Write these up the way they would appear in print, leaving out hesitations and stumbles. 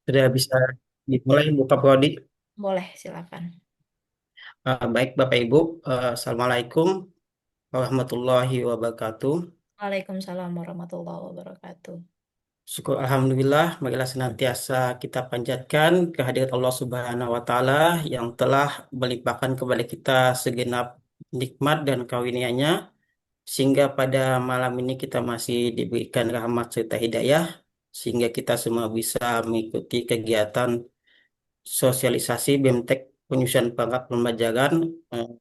Sudah bisa dimulai buka prodi. Boleh, silakan. Baik Bapak Ibu, Assalamualaikum warahmatullahi wabarakatuh. Waalaikumsalam warahmatullahi wabarakatuh. Syukur Alhamdulillah, marilah senantiasa kita panjatkan kehadirat Allah Subhanahu wa Ta'ala yang telah melimpahkan kepada kita segenap nikmat dan karunia-Nya, sehingga pada malam ini kita masih diberikan rahmat serta hidayah, sehingga kita semua bisa mengikuti kegiatan sosialisasi BEMTEK penyusunan perangkat pembelajaran eh,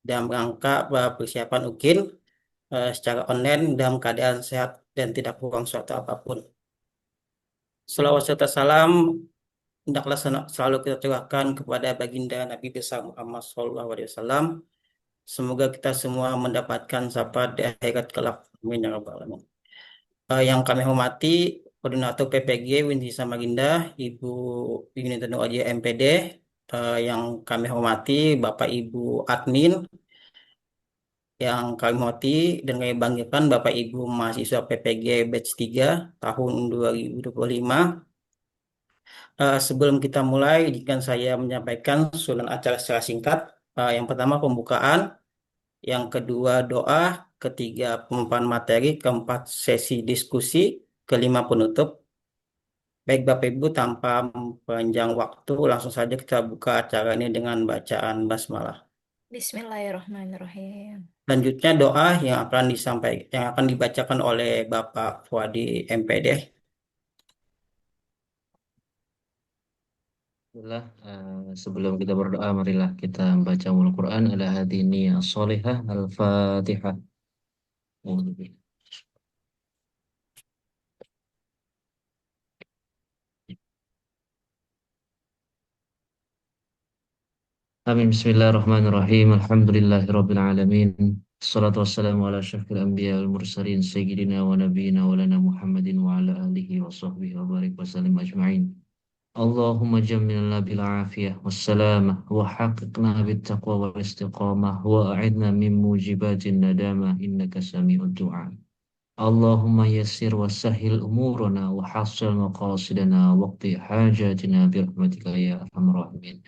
dalam rangka persiapan UKIN secara online dalam keadaan sehat dan tidak kurang suatu apapun. Selawat serta salam hendaklah selalu kita curahkan kepada baginda Nabi besar Muhammad SAW. Semoga kita semua mendapatkan syafaat di akhirat kelak. Amin ya rabbal alamin. Yang kami hormati Koordinator PPG Windy Samarinda, Ibu Yunita Nur Adia MPD, yang kami hormati Bapak Ibu Admin, yang kami hormati dan kami banggakan Bapak Ibu mahasiswa PPG Batch 3 tahun 2025. Sebelum kita mulai, izinkan saya menyampaikan susunan acara secara singkat. Yang pertama pembukaan, yang kedua doa, ketiga pemaparan materi, keempat sesi diskusi, kelima penutup. Baik Bapak Ibu, tanpa panjang waktu, langsung saja kita buka acara ini dengan bacaan basmalah. Bismillahirrahmanirrahim. Selanjutnya doa yang akan dibacakan oleh Bapak Fuadi MPD. Alhamdulillah, sebelum kita berdoa, marilah kita membaca Al-Quran ala hadini as-solihah al-fatihah. Amin. Bismillahirrahmanirrahim. Alhamdulillahirabbil alamin. Assalatu wassalamu ala asyrafil anbiya wal mursalin sayyidina wa nabiyyina wa lana Muhammadin wa ala alihi wa sahbihi wa barik wa sallim ajma'in. Allahumma jammilna bil afiyah wassalamah wa haqiqna bit taqwa wal istiqamah wa a'idna min mujibatin nadamah innaka sami'ud du'a. Allahumma yassir wa sahil umurana wa hasil maqasidana waqti hajatina birahmatika ya arhamar rahimin.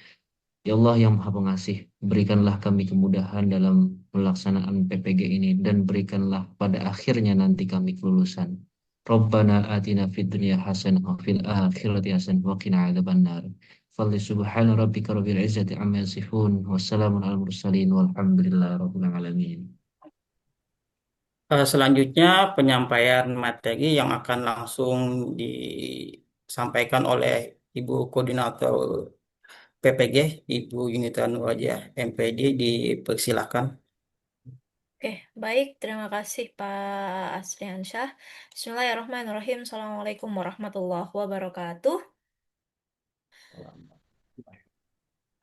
Ya Allah yang Maha Pengasih, berikanlah kami kemudahan dalam pelaksanaan PPG ini dan berikanlah pada akhirnya nanti kami kelulusan. Rabbana atina fid dunya hasanah wa fil akhirati hasanah wa qina adzabannar. Fadli subhana rabbika rabbil izzati amma yasifun wa salamun alal mursalin walhamdulillahi rabbil alamin. Selanjutnya penyampaian materi yang akan langsung disampaikan oleh Ibu Koordinator PPG, Ibu Yunita Nurwajah MPD, dipersilahkan. Oke, baik. Terima kasih Pak Asriansyah. Bismillahirrahmanirrahim. Assalamualaikum warahmatullahi wabarakatuh.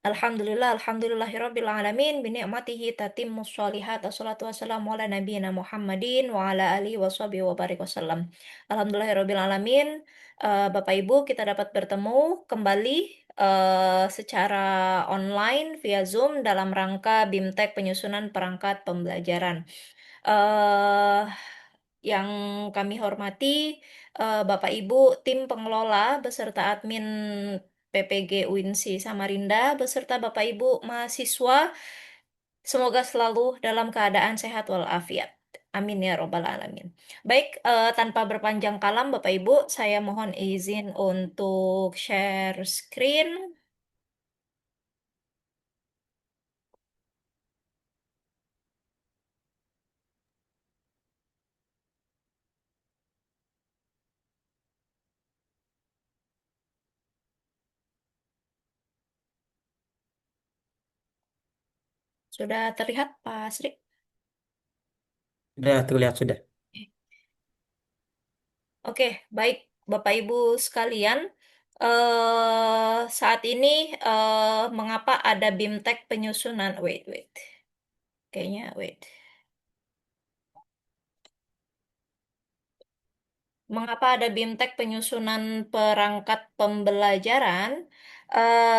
Alhamdulillahirabbil alamin bi ni'matihi tatimmus shalihat wassalatu wassalamu ala nabiyyina Muhammadin wa ala alihi washabihi wa barik wasallam. Alhamdulillahirabbil alamin. Bapak Ibu, kita dapat bertemu kembali secara online via Zoom dalam rangka BIMTEK penyusunan perangkat pembelajaran. eh yang kami hormati Bapak Ibu tim pengelola beserta admin PPG UINSI Samarinda beserta Bapak Ibu mahasiswa, semoga selalu dalam keadaan sehat walafiat. Amin ya robbal alamin. Baik, tanpa berpanjang kalam Bapak Ibu, saya mohon izin untuk share screen. Sudah terlihat Pak Sri? Sudah terlihat sudah. Oke, baik Bapak Ibu sekalian. Saat ini mengapa ada BIMTEK penyusunan? Wait. Kayaknya wait. Mengapa ada BIMTEK penyusunan perangkat pembelajaran?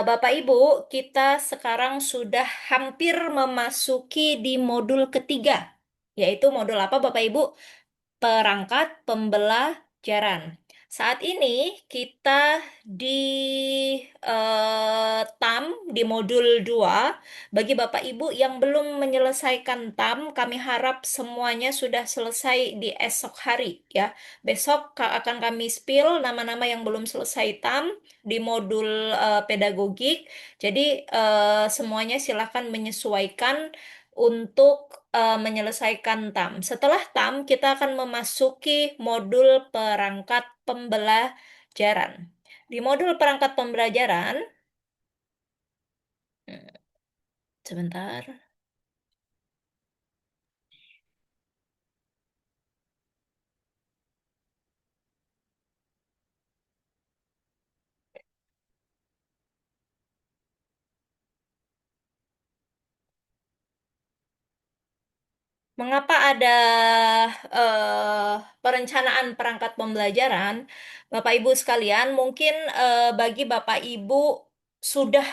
Bapak Ibu, kita sekarang sudah hampir memasuki di modul ketiga, yaitu modul apa Bapak Ibu? Perangkat pembelajaran. Saat ini kita di TAM di modul 2. Bagi Bapak Ibu yang belum menyelesaikan TAM, kami harap semuanya sudah selesai di esok hari ya. Besok akan kami spill nama-nama yang belum selesai TAM di modul pedagogik. Jadi semuanya silakan menyesuaikan untuk menyelesaikan TAM. Setelah TAM, kita akan memasuki modul perangkat pembelajaran. Di modul perangkat pembelajaran, hmm, sebentar. Mengapa ada perencanaan perangkat pembelajaran? Bapak Ibu sekalian, mungkin bagi Bapak Ibu sudah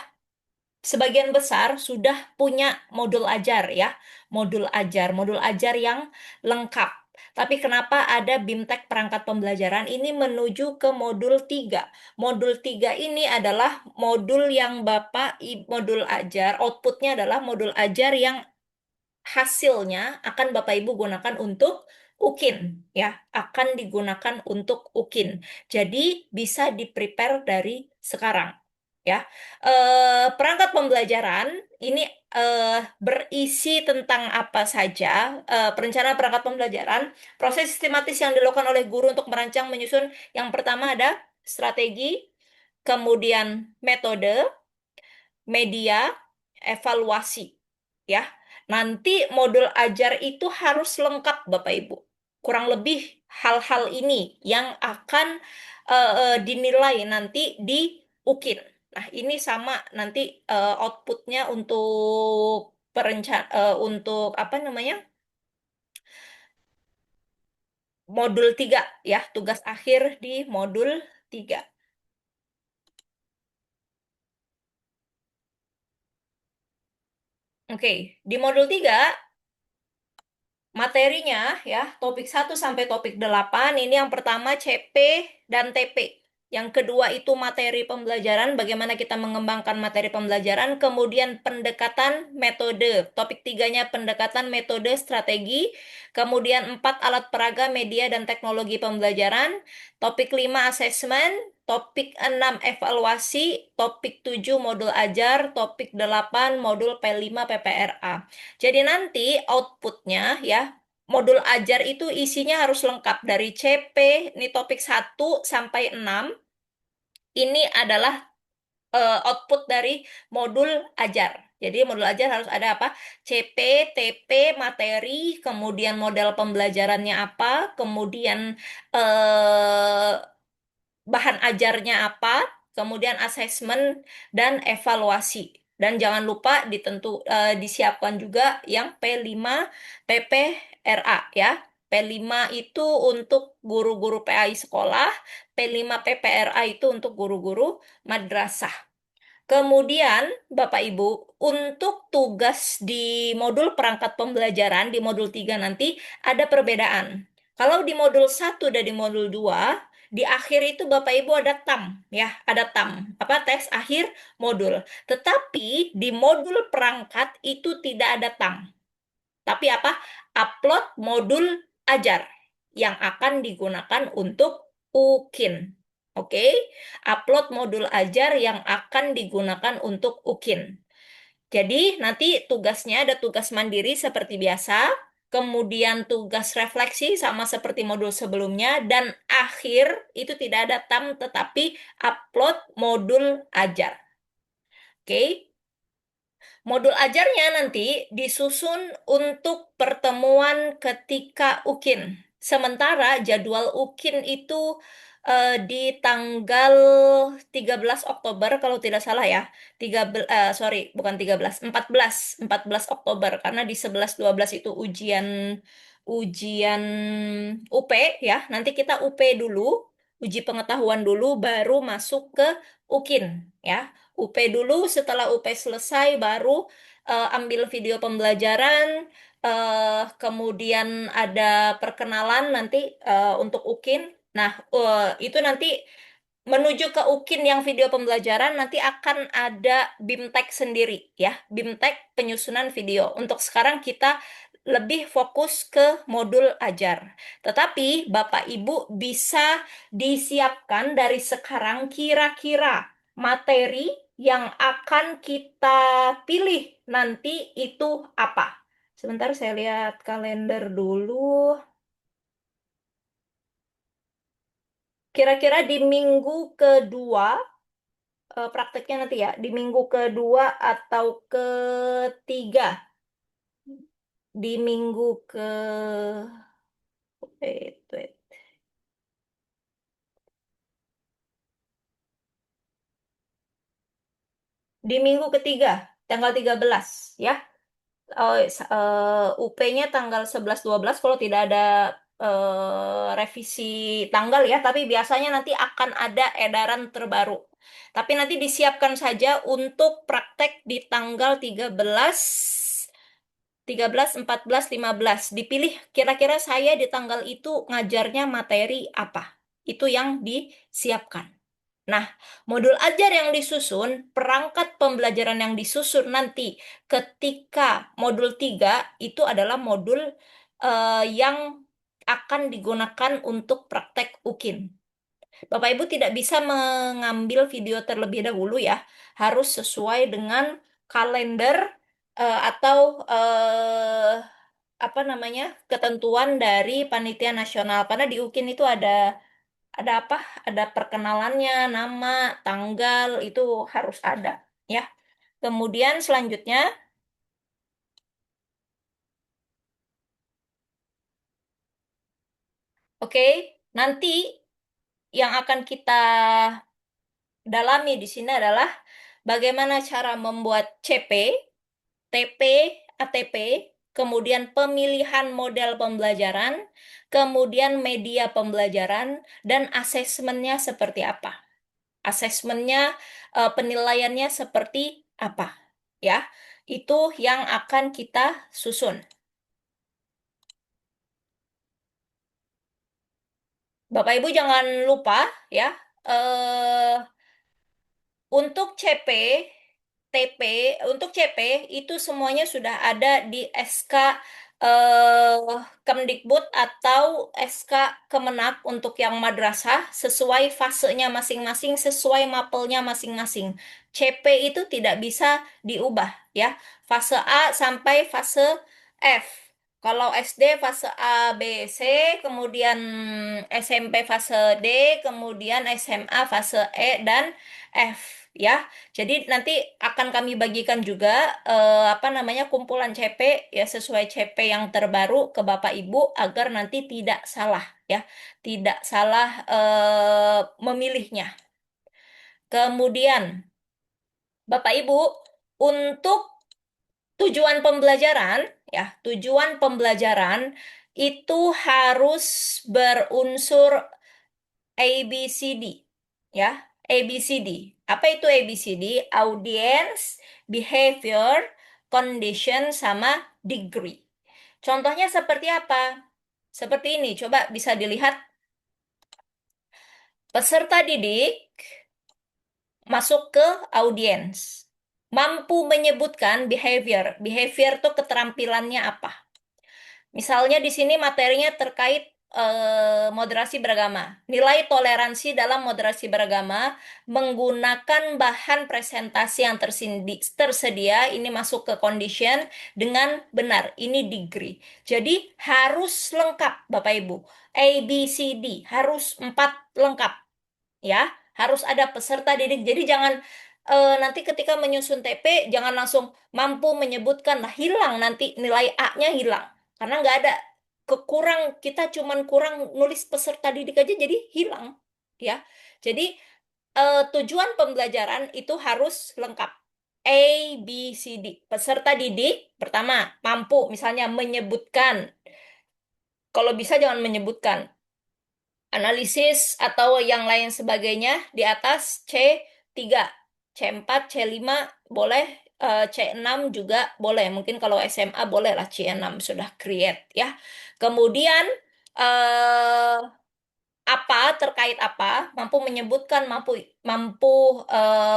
sebagian besar sudah punya modul ajar yang lengkap. Tapi kenapa ada BIMTEK perangkat pembelajaran ini menuju ke modul 3? Modul 3 ini adalah modul yang modul ajar, outputnya adalah modul ajar yang hasilnya akan Bapak Ibu gunakan untuk UKIN ya, akan digunakan untuk UKIN. Jadi bisa di-prepare dari sekarang ya. Perangkat pembelajaran ini berisi tentang apa saja? Perencanaan perangkat pembelajaran, proses sistematis yang dilakukan oleh guru untuk merancang menyusun. Yang pertama ada strategi, kemudian metode, media, evaluasi. Ya, nanti modul ajar itu harus lengkap, Bapak Ibu. Kurang lebih hal-hal ini yang akan dinilai nanti di UKIN. Nah, ini sama nanti outputnya untuk untuk apa namanya? Modul 3 ya, tugas akhir di modul 3. Oke, di modul 3 materinya ya, topik 1 sampai topik 8 ini yang pertama CP dan TP. Yang kedua itu materi pembelajaran, bagaimana kita mengembangkan materi pembelajaran, kemudian pendekatan metode. Topik tiganya pendekatan metode strategi, kemudian 4 alat peraga media dan teknologi pembelajaran, topik 5 asesmen, topik 6 evaluasi, topik 7 modul ajar, topik 8 modul P5 PPRA. Jadi nanti outputnya ya, modul ajar itu isinya harus lengkap dari CP, ini topik 1 sampai 6, ini adalah output dari modul ajar. Jadi modul ajar harus ada apa? CP, TP, materi, kemudian model pembelajarannya apa, kemudian eh, bahan ajarnya apa, kemudian asesmen dan evaluasi. Dan jangan lupa disiapkan juga yang P5 PPRA ya. P5 itu untuk guru-guru PAI sekolah, P5 PPRA itu untuk guru-guru madrasah. Kemudian, Bapak Ibu, untuk tugas di modul perangkat pembelajaran, di modul 3 nanti ada perbedaan. Kalau di modul 1 dan di modul 2, di akhir itu Bapak Ibu ada TAM, ya, ada TAM, apa tes akhir modul. Tetapi di modul perangkat itu tidak ada TAM. Tapi apa? Upload modul ajar yang akan digunakan untuk UKIN. Oke, upload modul ajar yang akan digunakan untuk UKIN. Jadi nanti tugasnya ada tugas mandiri seperti biasa, kemudian tugas refleksi sama seperti modul sebelumnya, dan akhir itu tidak ada TAM tetapi upload modul ajar. Oke, modul ajarnya nanti disusun untuk pertemuan ketika UKIN. Sementara jadwal UKIN itu di tanggal 13 Oktober kalau tidak salah ya. Sorry, bukan 13, 14 Oktober karena di 11 12 itu ujian ujian UP ya. Nanti kita UP dulu, uji pengetahuan dulu baru masuk ke UKIN ya. UP dulu, setelah UP selesai baru ambil video pembelajaran, kemudian ada perkenalan nanti untuk UKIN, Nah, itu nanti menuju ke UKIN yang video pembelajaran nanti akan ada BIMTEK sendiri ya, BIMTEK penyusunan video. Untuk sekarang kita lebih fokus ke modul ajar. Tetapi Bapak Ibu bisa disiapkan dari sekarang kira-kira materi yang akan kita pilih nanti itu apa. Sebentar saya lihat kalender dulu. Kira-kira di minggu kedua, prakteknya nanti ya, di minggu kedua atau ketiga, di minggu ke, wait. Di minggu ketiga, tanggal 13 ya. UP-nya tanggal 11-12 kalau tidak ada revisi tanggal ya, tapi biasanya nanti akan ada edaran terbaru. Tapi nanti disiapkan saja untuk praktek di tanggal 13, 14, 15. Dipilih kira-kira saya di tanggal itu ngajarnya materi apa. Itu yang disiapkan. Nah, modul ajar yang disusun, perangkat pembelajaran yang disusun nanti ketika modul 3 itu adalah modul yang akan digunakan untuk praktek UKIN. Bapak Ibu tidak bisa mengambil video terlebih dahulu ya, harus sesuai dengan kalender atau apa namanya ketentuan dari panitia nasional. Karena di UKIN itu ada apa? Ada perkenalannya, nama, tanggal itu harus ada ya. Kemudian selanjutnya, oke, nanti yang akan kita dalami di sini adalah bagaimana cara membuat CP, TP, ATP, kemudian pemilihan model pembelajaran, kemudian media pembelajaran, dan asesmennya seperti apa. Asesmennya, penilaiannya seperti apa. Ya, itu yang akan kita susun. Bapak Ibu jangan lupa ya, eh, untuk CP, TP, untuk CP itu semuanya sudah ada di SK Kemdikbud atau SK Kemenak untuk yang madrasah sesuai fasenya masing-masing, sesuai mapelnya masing-masing. CP itu tidak bisa diubah ya. Fase A sampai fase F. Kalau SD fase A, B, C, kemudian SMP fase D, kemudian SMA fase E dan F ya. Jadi nanti akan kami bagikan juga apa namanya kumpulan CP ya sesuai CP yang terbaru ke Bapak Ibu agar nanti tidak salah ya, tidak salah memilihnya. Kemudian Bapak Ibu untuk tujuan pembelajaran ya, tujuan pembelajaran itu harus berunsur ABCD ya. ABCD. Apa itu ABCD? Audience, behavior, condition, sama degree. Contohnya seperti apa? Seperti ini, coba bisa dilihat. Peserta didik masuk ke audience. Mampu menyebutkan behavior. Behavior itu keterampilannya apa? Misalnya di sini materinya terkait moderasi beragama. Nilai toleransi dalam moderasi beragama menggunakan bahan presentasi yang tersedia, ini masuk ke condition dengan benar. Ini degree. Jadi harus lengkap Bapak Ibu. A, B, C, D harus 4 lengkap ya, harus ada peserta didik. Jadi jangan nanti ketika menyusun TP jangan langsung mampu menyebutkan, lah hilang nanti nilai A-nya hilang karena nggak ada, kekurang, kita cuman kurang nulis peserta didik aja jadi hilang ya. Jadi tujuan pembelajaran itu harus lengkap. A, B, C, D. Peserta didik pertama mampu misalnya menyebutkan, kalau bisa jangan menyebutkan analisis atau yang lain sebagainya di atas C3, C4, C5 boleh, C6 juga boleh. Mungkin kalau SMA boleh lah C6 sudah create ya. Kemudian eh, apa terkait apa, mampu menyebutkan, mampu mampu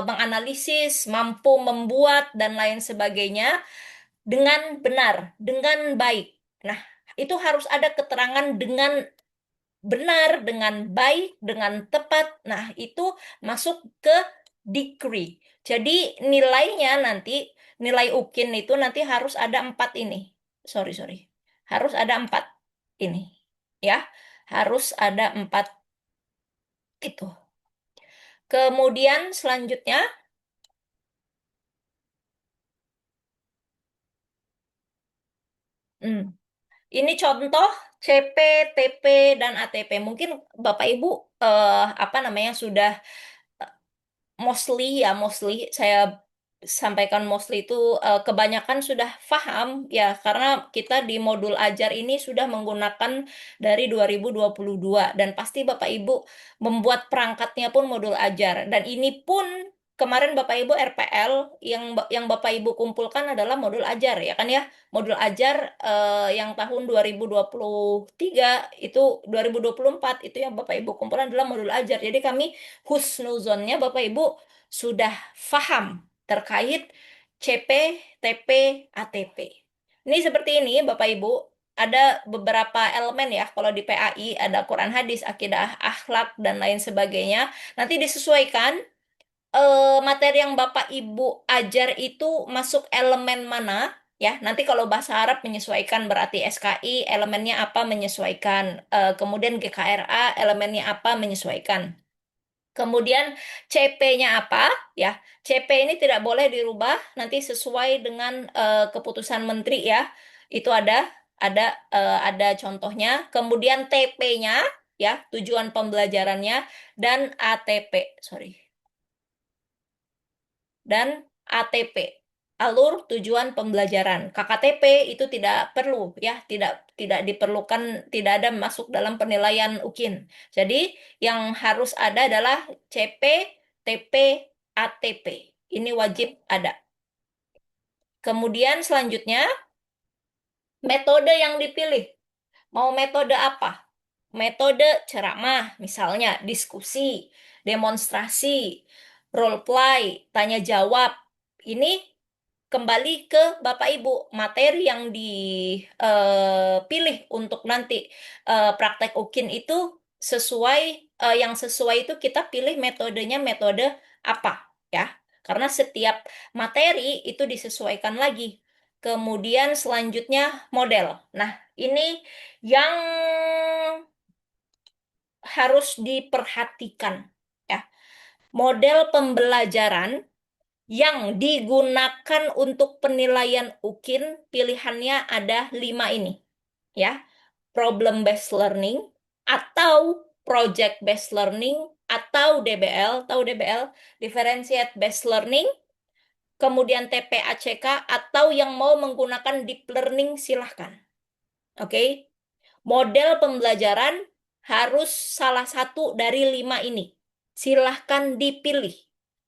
menganalisis, mampu membuat dan lain sebagainya dengan benar, dengan baik. Nah, itu harus ada keterangan dengan benar, dengan baik, dengan tepat. Nah, itu masuk ke degree. Jadi nilainya nanti, nilai UKIN itu nanti harus ada empat ini. Sorry, sorry. Harus ada empat ini. Ya, harus ada empat itu. Kemudian selanjutnya, hmm, ini contoh CP, TP, dan ATP. Mungkin Bapak Ibu apa namanya sudah mostly saya sampaikan mostly itu kebanyakan sudah paham ya karena kita di modul ajar ini sudah menggunakan dari 2022 dan pasti Bapak Ibu membuat perangkatnya pun modul ajar dan ini pun kemarin Bapak Ibu RPL yang Bapak Ibu kumpulkan adalah modul ajar ya kan ya modul ajar yang tahun 2023 itu 2024 itu yang Bapak Ibu kumpulkan adalah modul ajar jadi kami husnuzonnya Bapak Ibu sudah paham terkait CP, TP, ATP. Ini seperti ini Bapak Ibu, ada beberapa elemen ya, kalau di PAI ada Quran hadis, akidah, akhlak, dan lain sebagainya. Nanti disesuaikan materi yang Bapak Ibu ajar itu masuk elemen mana, ya. Nanti kalau bahasa Arab menyesuaikan berarti SKI elemennya apa menyesuaikan. Kemudian GKRA elemennya apa menyesuaikan. Kemudian CP-nya apa? Ya, CP ini tidak boleh dirubah nanti sesuai dengan keputusan menteri ya. Itu ada ada contohnya. Kemudian TP-nya ya, tujuan pembelajarannya dan ATP, sorry. Dan ATP, alur tujuan pembelajaran. KKTP itu tidak perlu ya, tidak tidak diperlukan, tidak ada masuk dalam penilaian UKIN. Jadi yang harus ada adalah CP, TP, ATP. Ini wajib ada. Kemudian selanjutnya metode yang dipilih. Mau metode apa? Metode ceramah, misalnya diskusi, demonstrasi, role play, tanya jawab. Ini kembali ke Bapak Ibu, materi yang dipilih untuk nanti praktek UKIN itu sesuai yang sesuai itu kita pilih metodenya metode apa ya. Karena setiap materi itu disesuaikan lagi. Kemudian selanjutnya model. Nah, ini yang harus diperhatikan ya. Model pembelajaran yang digunakan untuk penilaian UKIN pilihannya ada 5 ini ya. Problem based learning atau project based learning atau DBL, tahu DBL, differentiate based learning, kemudian TPACK atau yang mau menggunakan deep learning silahkan. Oke. Model pembelajaran harus salah satu dari 5 ini. Silahkan dipilih.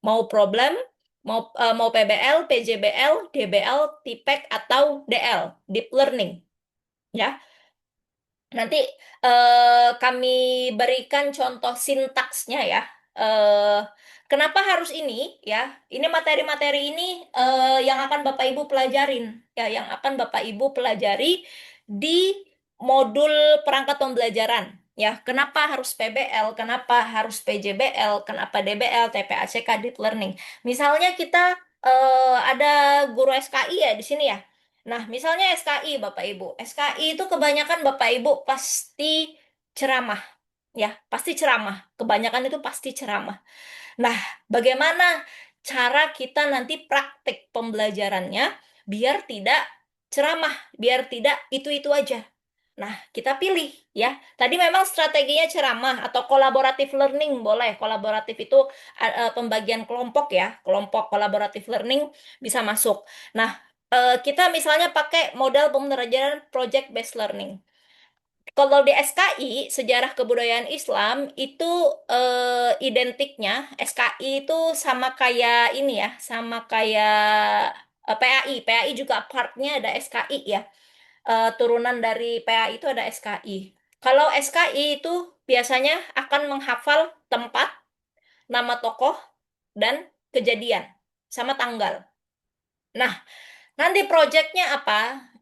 Mau problem, mau PBL, PJBL, DBL, TPEC, atau DL, Deep Learning. Ya, nanti kami berikan contoh sintaksnya ya. Eh, kenapa harus ini? Ya, ini materi-materi ini yang akan Bapak Ibu pelajarin, ya, yang akan Bapak Ibu pelajari di modul perangkat pembelajaran. Ya, kenapa harus PBL? Kenapa harus PJBL? Kenapa DBL, TPACK, Deep Learning? Misalnya kita ada guru SKI ya di sini ya. Nah, misalnya SKI, Bapak Ibu. SKI itu kebanyakan Bapak Ibu pasti ceramah. Ya, pasti ceramah. Kebanyakan itu pasti ceramah. Nah, bagaimana cara kita nanti praktik pembelajarannya biar tidak ceramah, biar tidak itu-itu aja. Nah, kita pilih ya. Tadi memang strateginya ceramah atau kolaboratif learning boleh. Kolaboratif itu pembagian kelompok ya. Kelompok kolaboratif learning bisa masuk. Nah, kita misalnya pakai model pembelajaran project based learning. Kalau di SKI, Sejarah Kebudayaan Islam, itu identiknya SKI itu sama kayak ini ya, sama kayak PAI. PAI juga partnya ada SKI ya. Turunan dari PAI itu ada SKI. Kalau SKI itu biasanya akan menghafal tempat, nama tokoh, dan kejadian, sama tanggal. Nah, nanti proyeknya apa?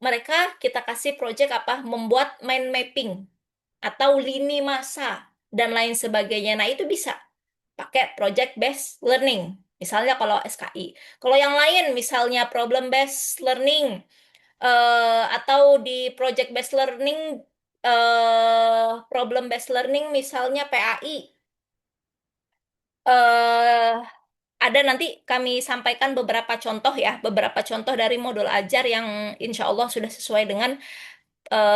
Kita kasih proyek apa? Membuat mind mapping atau lini masa dan lain sebagainya. Nah, itu bisa pakai project based learning. Misalnya kalau SKI. Kalau yang lain misalnya problem based learning atau di project based learning problem based learning misalnya PAI. eh ada nanti kami sampaikan beberapa contoh ya, beberapa contoh dari modul ajar yang insya Allah sudah sesuai dengan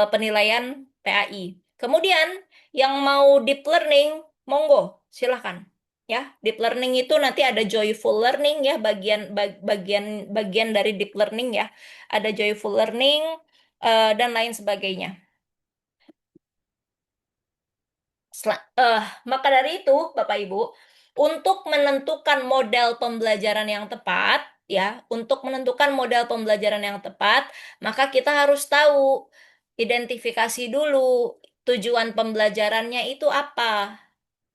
penilaian PAI. Kemudian yang mau deep learning, monggo, silahkan. Ya, deep learning itu nanti ada joyful learning ya, bagian dari deep learning ya. Ada joyful learning dan lain sebagainya. Maka dari itu, Bapak Ibu, untuk menentukan model pembelajaran yang tepat, ya, untuk menentukan model pembelajaran yang tepat, maka kita harus tahu, identifikasi dulu tujuan pembelajarannya itu apa,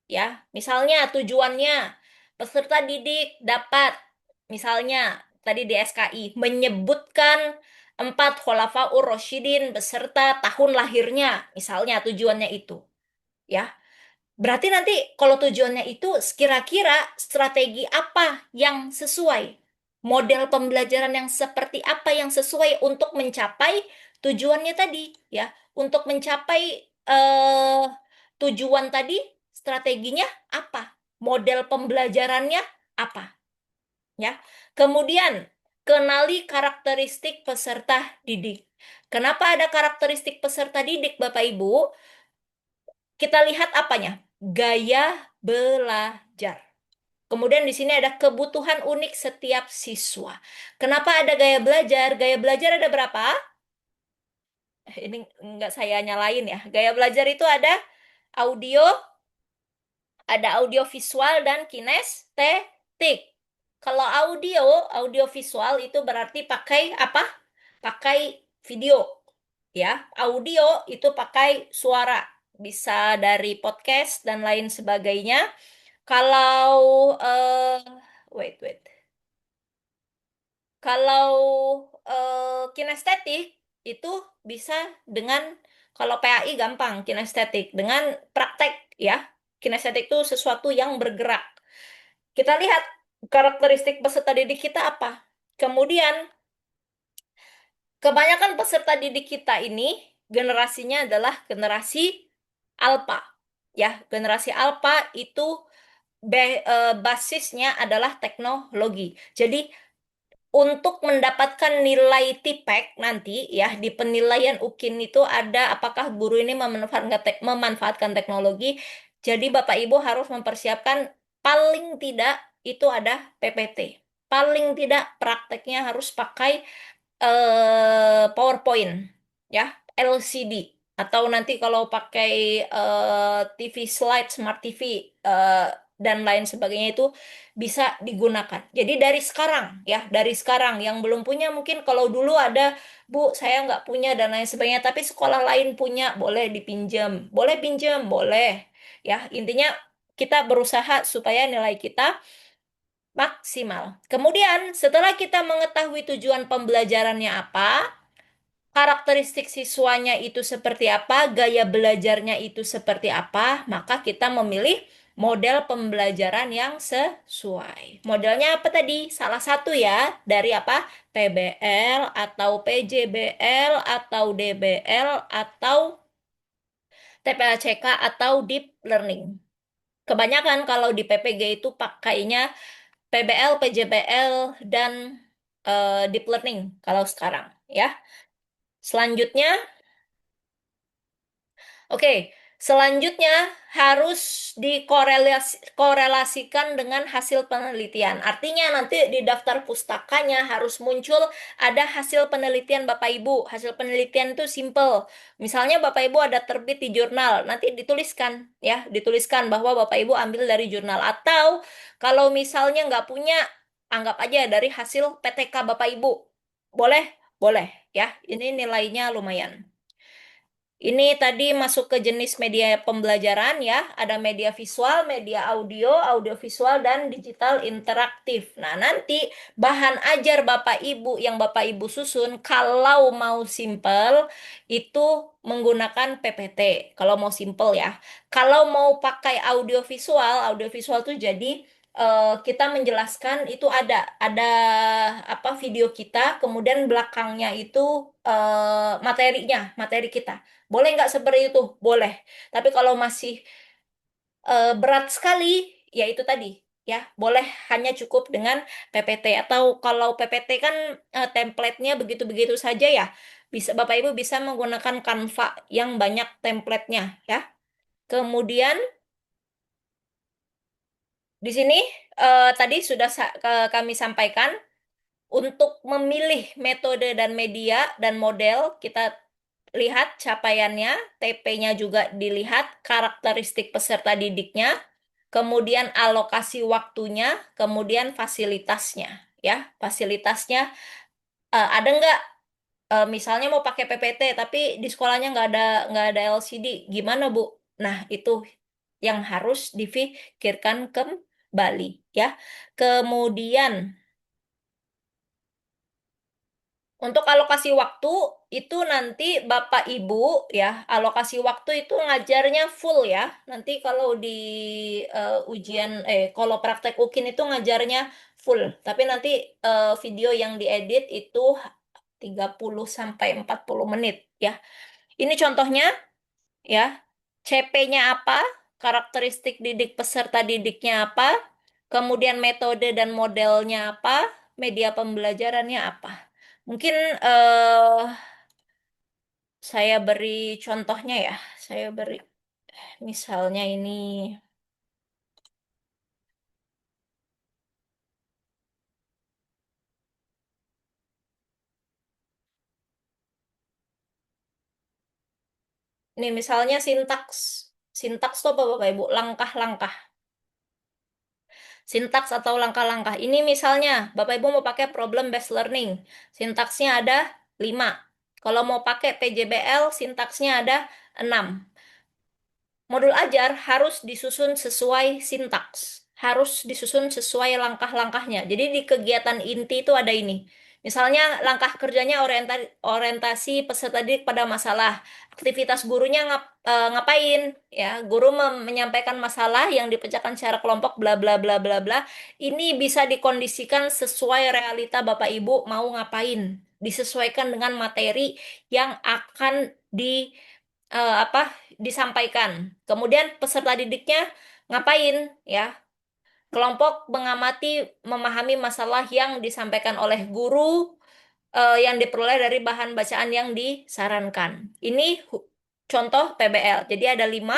ya. Misalnya tujuannya peserta didik dapat, misalnya tadi di SKI, menyebutkan 4 Khulafaur Rasyidin beserta tahun lahirnya, misalnya tujuannya itu. Ya, berarti nanti kalau tujuannya itu kira-kira strategi apa yang sesuai? Model pembelajaran yang seperti apa yang sesuai untuk mencapai tujuannya tadi, ya. Untuk mencapai eh, tujuan tadi, strateginya apa? Model pembelajarannya apa, ya. Kemudian, kenali karakteristik peserta didik. Kenapa ada karakteristik peserta didik, Bapak Ibu? Kita lihat apanya? Gaya belajar. Kemudian di sini ada kebutuhan unik setiap siswa. Kenapa ada gaya belajar? Gaya belajar ada berapa? Ini nggak saya nyalain ya. Gaya belajar itu audio, ada audio visual dan kinestetik. Kalau audio visual itu berarti pakai apa? Pakai video. Ya, audio itu pakai suara. Bisa dari podcast dan lain sebagainya. Kalau wait wait. Kalau kinestetik itu bisa dengan kalau PAI gampang kinestetik dengan praktek ya. Kinestetik itu sesuatu yang bergerak. Kita lihat karakteristik peserta didik kita apa. Kemudian kebanyakan peserta didik kita ini generasinya adalah generasi alpha. Ya, generasi alpha itu basisnya adalah teknologi. Jadi untuk mendapatkan nilai TIPEK nanti ya di penilaian UKIN itu ada apakah guru ini memanfaatkan teknologi. Jadi Bapak Ibu harus mempersiapkan paling tidak itu ada PPT. Paling tidak prakteknya harus pakai PowerPoint ya, LCD atau nanti kalau pakai TV slide, smart TV dan lain sebagainya itu bisa digunakan. Jadi dari sekarang ya, dari sekarang yang belum punya mungkin kalau dulu ada Bu, saya nggak punya dan lain sebagainya, tapi sekolah lain punya, boleh dipinjam, boleh pinjam, boleh ya. Intinya kita berusaha supaya nilai kita maksimal. Kemudian setelah kita mengetahui tujuan pembelajarannya apa, karakteristik siswanya itu seperti apa, gaya belajarnya itu seperti apa, maka kita memilih model pembelajaran yang sesuai. Modelnya apa tadi? Salah satu ya, dari apa? PBL atau PJBL atau DBL atau TPLCK atau Deep Learning. Kebanyakan kalau di PPG itu pakainya PBL, PJBL, dan Deep Learning kalau sekarang ya. Selanjutnya, oke, selanjutnya harus dikorelasikan dengan hasil penelitian. Artinya nanti di daftar pustakanya harus muncul ada hasil penelitian Bapak Ibu. Hasil penelitian itu simple. Misalnya Bapak Ibu ada terbit di jurnal, nanti dituliskan ya, dituliskan bahwa Bapak Ibu ambil dari jurnal. Atau kalau misalnya nggak punya, anggap aja dari hasil PTK Bapak Ibu. Boleh? Boleh ya. Ini nilainya lumayan. Ini tadi masuk ke jenis media pembelajaran ya. Ada media visual, media audio, audio visual, dan digital interaktif. Nah, nanti bahan ajar Bapak Ibu yang Bapak Ibu susun, kalau mau simple, itu menggunakan PPT. Kalau mau simple ya. Kalau mau pakai audio visual tuh jadi kita menjelaskan itu ada apa video kita, kemudian belakangnya itu materi kita. Boleh nggak seperti itu? Boleh. Tapi kalau masih berat sekali, ya itu tadi. Ya, boleh hanya cukup dengan PPT. Atau kalau PPT kan template-nya begitu-begitu saja ya. Bisa Bapak Ibu bisa menggunakan Canva yang banyak template-nya ya. Kemudian di sini tadi sudah kami sampaikan untuk memilih metode dan media dan model kita lihat capaiannya, TP-nya juga dilihat, karakteristik peserta didiknya, kemudian alokasi waktunya, kemudian fasilitasnya. Ya, fasilitasnya ada nggak? Misalnya mau pakai PPT, tapi di sekolahnya nggak ada LCD, gimana Bu? Nah, itu yang harus difikirkan kembali, ya. Kemudian untuk alokasi waktu itu nanti Bapak Ibu ya, alokasi waktu itu ngajarnya full ya. Nanti kalau di kalau praktek UKIN itu ngajarnya full. Tapi nanti video yang diedit itu 30 sampai 40 menit ya. Ini contohnya ya. CP-nya apa? Karakteristik didik peserta didiknya apa? Kemudian metode dan modelnya apa? Media pembelajarannya apa? Mungkin saya beri contohnya ya. Saya beri misalnya ini misalnya sintaks. Sintaks itu apa Bapak Ibu? Langkah-langkah. Sintaks atau langkah-langkah. Ini misalnya Bapak Ibu mau pakai problem based learning. Sintaksnya ada 5. Kalau mau pakai PJBL, sintaksnya ada 6. Modul ajar harus disusun sesuai sintaks, harus disusun sesuai langkah-langkahnya. Jadi di kegiatan inti itu ada ini. Misalnya langkah kerjanya orientasi peserta didik pada masalah. Aktivitas gurunya ngapain? Ya, guru menyampaikan masalah yang dipecahkan secara kelompok bla bla bla bla bla. Ini bisa dikondisikan sesuai realita Bapak Ibu mau ngapain. Disesuaikan dengan materi yang akan apa disampaikan. Kemudian peserta didiknya ngapain ya? Kelompok mengamati, memahami masalah yang disampaikan oleh guru yang diperoleh dari bahan bacaan yang disarankan. Ini contoh PBL. Jadi ada 5,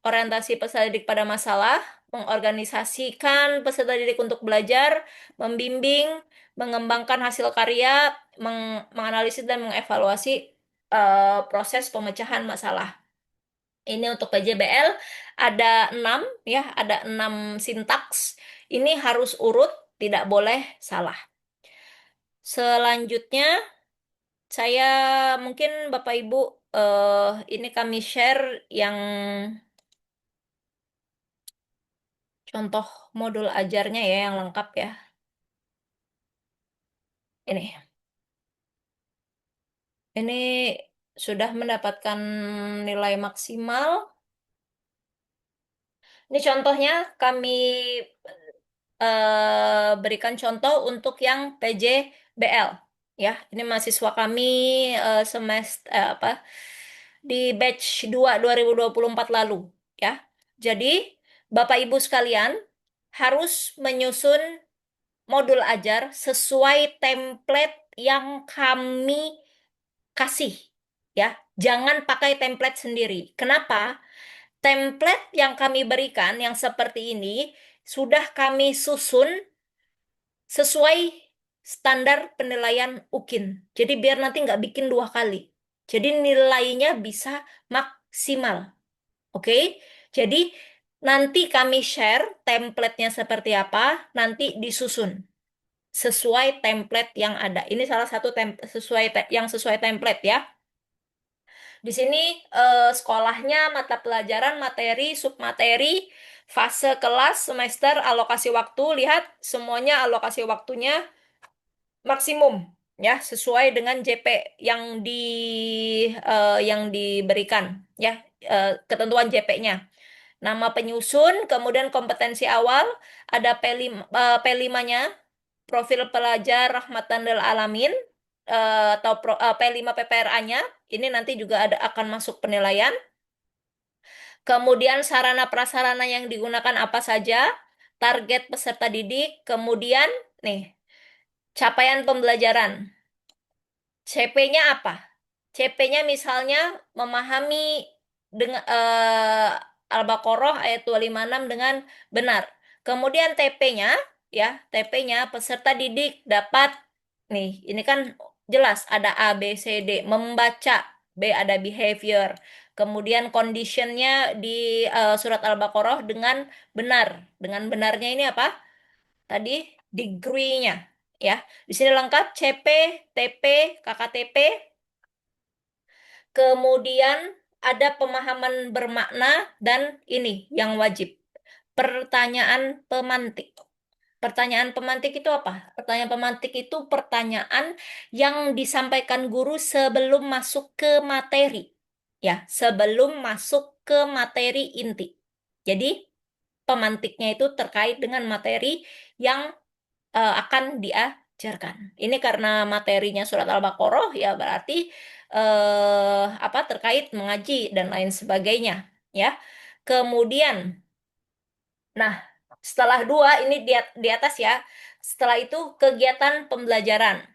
orientasi peserta didik pada masalah, mengorganisasikan peserta didik untuk belajar, membimbing, mengembangkan hasil karya, menganalisis dan mengevaluasi proses pemecahan masalah. Ini untuk PJBL ada 6 ya, ada 6 sintaks. Ini harus urut, tidak boleh salah. Selanjutnya saya mungkin Bapak Ibu ini kami share yang contoh modul ajarnya ya yang lengkap ya. Ini. Ini sudah mendapatkan nilai maksimal. Ini contohnya kami berikan contoh untuk yang PJBL ya. Ini mahasiswa kami semester apa di batch 2 2024 lalu ya. Jadi Bapak Ibu sekalian harus menyusun modul ajar sesuai template yang kami kasih ya. Jangan pakai template sendiri. Kenapa? Template yang kami berikan yang seperti ini sudah kami susun sesuai standar penilaian UKIN. Jadi biar nanti nggak bikin 2 kali. Jadi nilainya bisa maksimal. Oke? Jadi nanti kami share template-nya seperti apa, nanti disusun sesuai template yang ada. Ini salah satu sesuai yang sesuai template ya. Di sini sekolahnya, mata pelajaran, materi, submateri, fase kelas, semester, alokasi waktu. Lihat semuanya alokasi waktunya maksimum ya, sesuai dengan JP yang yang diberikan ya, ketentuan JP-nya. Nama penyusun, kemudian kompetensi awal, ada P5, P5-nya, profil pelajar rahmatan lil alamin, atau P5 PPRA-nya, ini nanti juga akan masuk penilaian. Kemudian sarana prasarana yang digunakan apa saja, target peserta didik, kemudian nih, capaian pembelajaran. CP-nya apa? CP-nya misalnya memahami dengan Al-Baqarah ayat 256 dengan benar. Kemudian TP-nya ya, TP-nya peserta didik dapat nih, ini kan jelas ada A, B, C, D, membaca, B ada behavior. Kemudian conditionnya di surat Al-Baqarah dengan benar. Dengan benarnya ini apa? Tadi degree-nya ya. Di sini lengkap CP, TP, KKTP. Kemudian ada pemahaman bermakna dan ini yang wajib. Pertanyaan pemantik. Pertanyaan pemantik itu apa? Pertanyaan pemantik itu pertanyaan yang disampaikan guru sebelum masuk ke materi. Ya, sebelum masuk ke materi inti. Jadi, pemantiknya itu terkait dengan materi yang akan diajarkan. Ini karena materinya surat Al-Baqarah ya berarti apa terkait mengaji dan lain sebagainya ya. Kemudian, nah setelah dua ini di atas ya. Setelah itu kegiatan pembelajaran.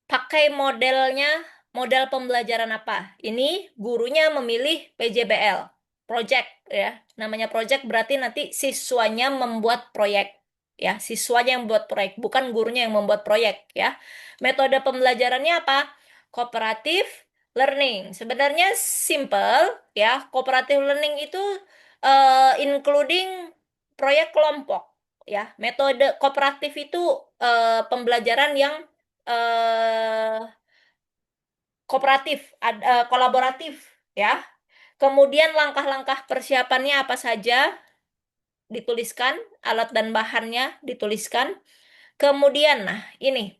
Pakai model pembelajaran apa? Ini gurunya memilih PJBL, project ya. Namanya project berarti nanti siswanya membuat proyek. Ya, siswanya yang membuat proyek, bukan gurunya yang membuat proyek ya. Metode pembelajarannya apa? Cooperative learning. Sebenarnya simple ya. Cooperative learning itu including proyek kelompok ya. Metode kooperatif itu pembelajaran yang eh kooperatif, kolaboratif ya. Kemudian langkah-langkah persiapannya apa saja dituliskan, alat dan bahannya dituliskan. Kemudian, nah ini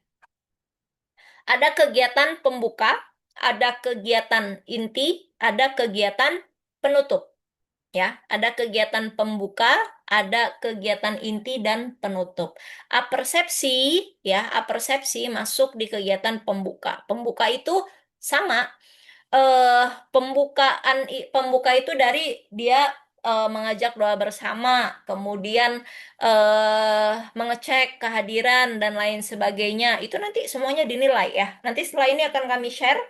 ada kegiatan pembuka, ada kegiatan inti, ada kegiatan penutup. Ya, ada kegiatan pembuka, ada kegiatan inti dan penutup. Apersepsi, ya, apersepsi masuk di kegiatan pembuka. Pembuka itu sama, eh pembuka itu dari dia mengajak doa bersama, kemudian mengecek kehadiran dan lain sebagainya. Itu nanti semuanya dinilai ya. Nanti setelah ini akan kami share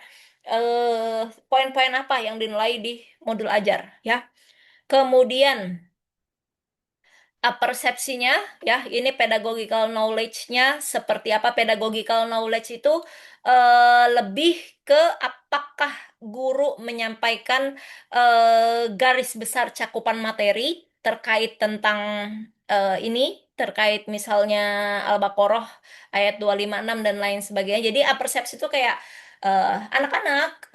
poin-poin apa yang dinilai di modul ajar ya. Kemudian persepsinya ya, ini pedagogical knowledge-nya seperti apa. Pedagogical knowledge itu lebih ke apakah guru menyampaikan garis besar cakupan materi terkait tentang ini, terkait misalnya Al-Baqarah ayat 256 dan lain sebagainya. Jadi persepsi itu kayak anak-anak,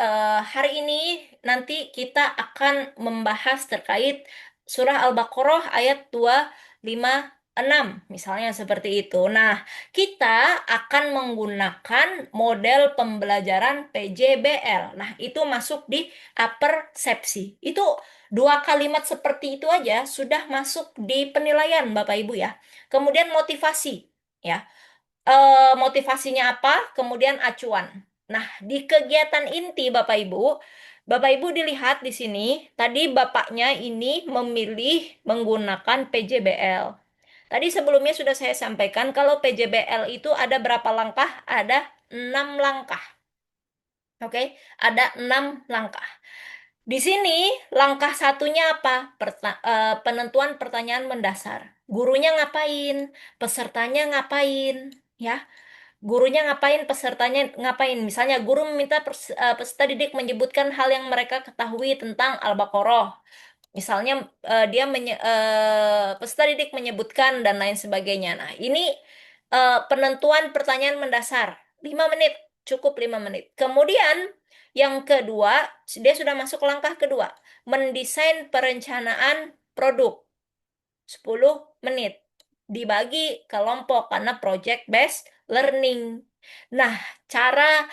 hari ini nanti kita akan membahas terkait surah Al-Baqarah ayat 256, misalnya seperti itu. Nah, kita akan menggunakan model pembelajaran PJBL. Nah, itu masuk di persepsi. Itu dua kalimat seperti itu aja sudah masuk di penilaian, Bapak Ibu ya. Kemudian motivasi, ya. Motivasinya apa? Kemudian acuan. Nah, di kegiatan inti Bapak Ibu dilihat di sini, tadi Bapaknya ini memilih menggunakan PJBL. Tadi sebelumnya sudah saya sampaikan kalau PJBL itu ada berapa langkah? Ada 6 langkah. Oke, ada 6 langkah. Di sini langkah satunya apa? Penentuan pertanyaan mendasar. Gurunya ngapain? Pesertanya ngapain? Ya, gurunya ngapain, pesertanya ngapain. Misalnya guru meminta peserta didik menyebutkan hal yang mereka ketahui tentang Al-Baqarah. Misalnya peserta didik menyebutkan dan lain sebagainya. Nah, ini penentuan pertanyaan mendasar. 5 menit. Cukup 5 menit. Kemudian yang kedua, dia sudah masuk langkah kedua, mendesain perencanaan produk. 10 menit. Dibagi kelompok karena project based learning. Nah, cara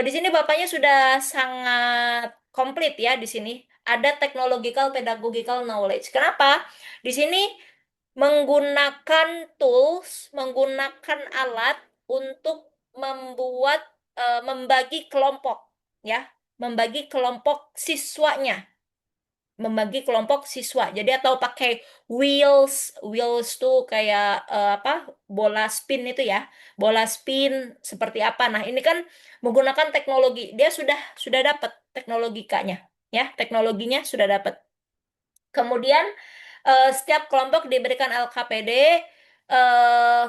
di sini Bapaknya sudah sangat komplit ya di sini. Ada technological pedagogical knowledge. Kenapa? Di sini menggunakan tools, menggunakan alat untuk membuat membagi kelompok ya, membagi kelompok siswanya, membagi kelompok siswa. Jadi atau pakai wheels, wheels tuh kayak apa? Bola spin itu ya. Bola spin seperti apa? Nah, ini kan menggunakan teknologi. Dia sudah dapat teknologikanya, ya. Teknologinya sudah dapat. Kemudian setiap kelompok diberikan LKPD.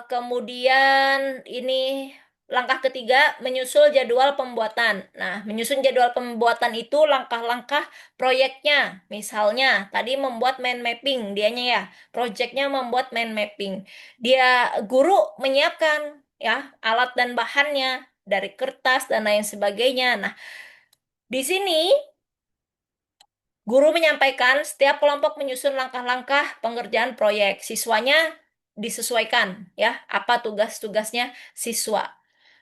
Kemudian ini langkah ketiga, menyusul jadwal pembuatan. Nah, menyusun jadwal pembuatan itu langkah-langkah proyeknya. Misalnya, tadi membuat mind mapping, dianya ya. Proyeknya membuat mind mapping. Dia guru menyiapkan ya alat dan bahannya dari kertas dan lain sebagainya. Nah, di sini guru menyampaikan setiap kelompok menyusun langkah-langkah pengerjaan proyek. Siswanya disesuaikan ya, apa tugas-tugasnya siswa.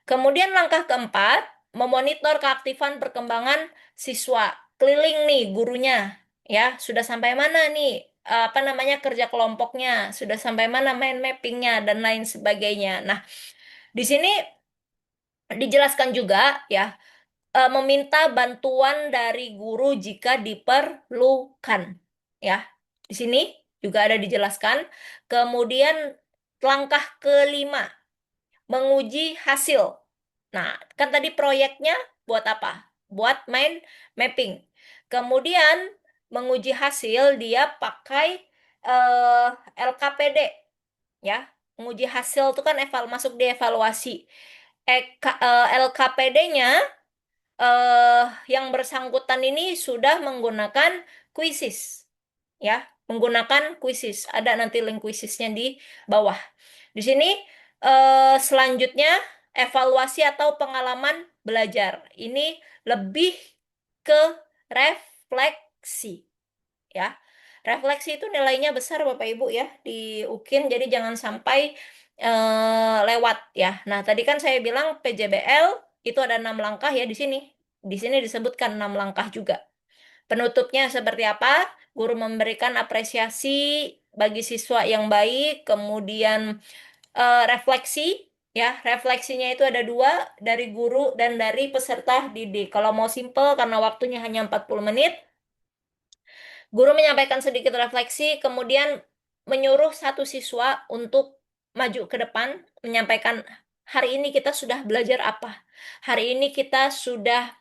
Kemudian langkah keempat, memonitor keaktifan perkembangan siswa. Keliling nih gurunya ya, sudah sampai mana nih apa namanya kerja kelompoknya, sudah sampai mana mind mappingnya dan lain sebagainya. Nah, di sini dijelaskan juga ya meminta bantuan dari guru jika diperlukan. Ya, di sini juga ada dijelaskan. Kemudian langkah kelima, menguji hasil. Nah, kan tadi proyeknya buat apa? Buat mind mapping. Kemudian menguji hasil dia pakai eh, LKPD ya. Menguji hasil itu kan masuk di evaluasi. LKPD-nya yang bersangkutan ini sudah menggunakan kuisis ya, menggunakan kuisis. Ada nanti link kuisisnya di bawah. Di sini selanjutnya evaluasi atau pengalaman belajar. Ini lebih ke refleksi ya. Refleksi itu nilainya besar Bapak Ibu ya di UKIN, jadi jangan sampai lewat ya. Nah, tadi kan saya bilang PJBL itu ada 6 langkah ya di sini. Di sini disebutkan 6 langkah juga. Penutupnya seperti apa? Guru memberikan apresiasi bagi siswa yang baik, kemudian refleksi ya. Refleksinya itu ada 2, dari guru dan dari peserta didik. Kalau mau simple karena waktunya hanya 40 menit, guru menyampaikan sedikit refleksi, kemudian menyuruh satu siswa untuk maju ke depan, menyampaikan hari ini kita sudah belajar apa, hari ini kita sudah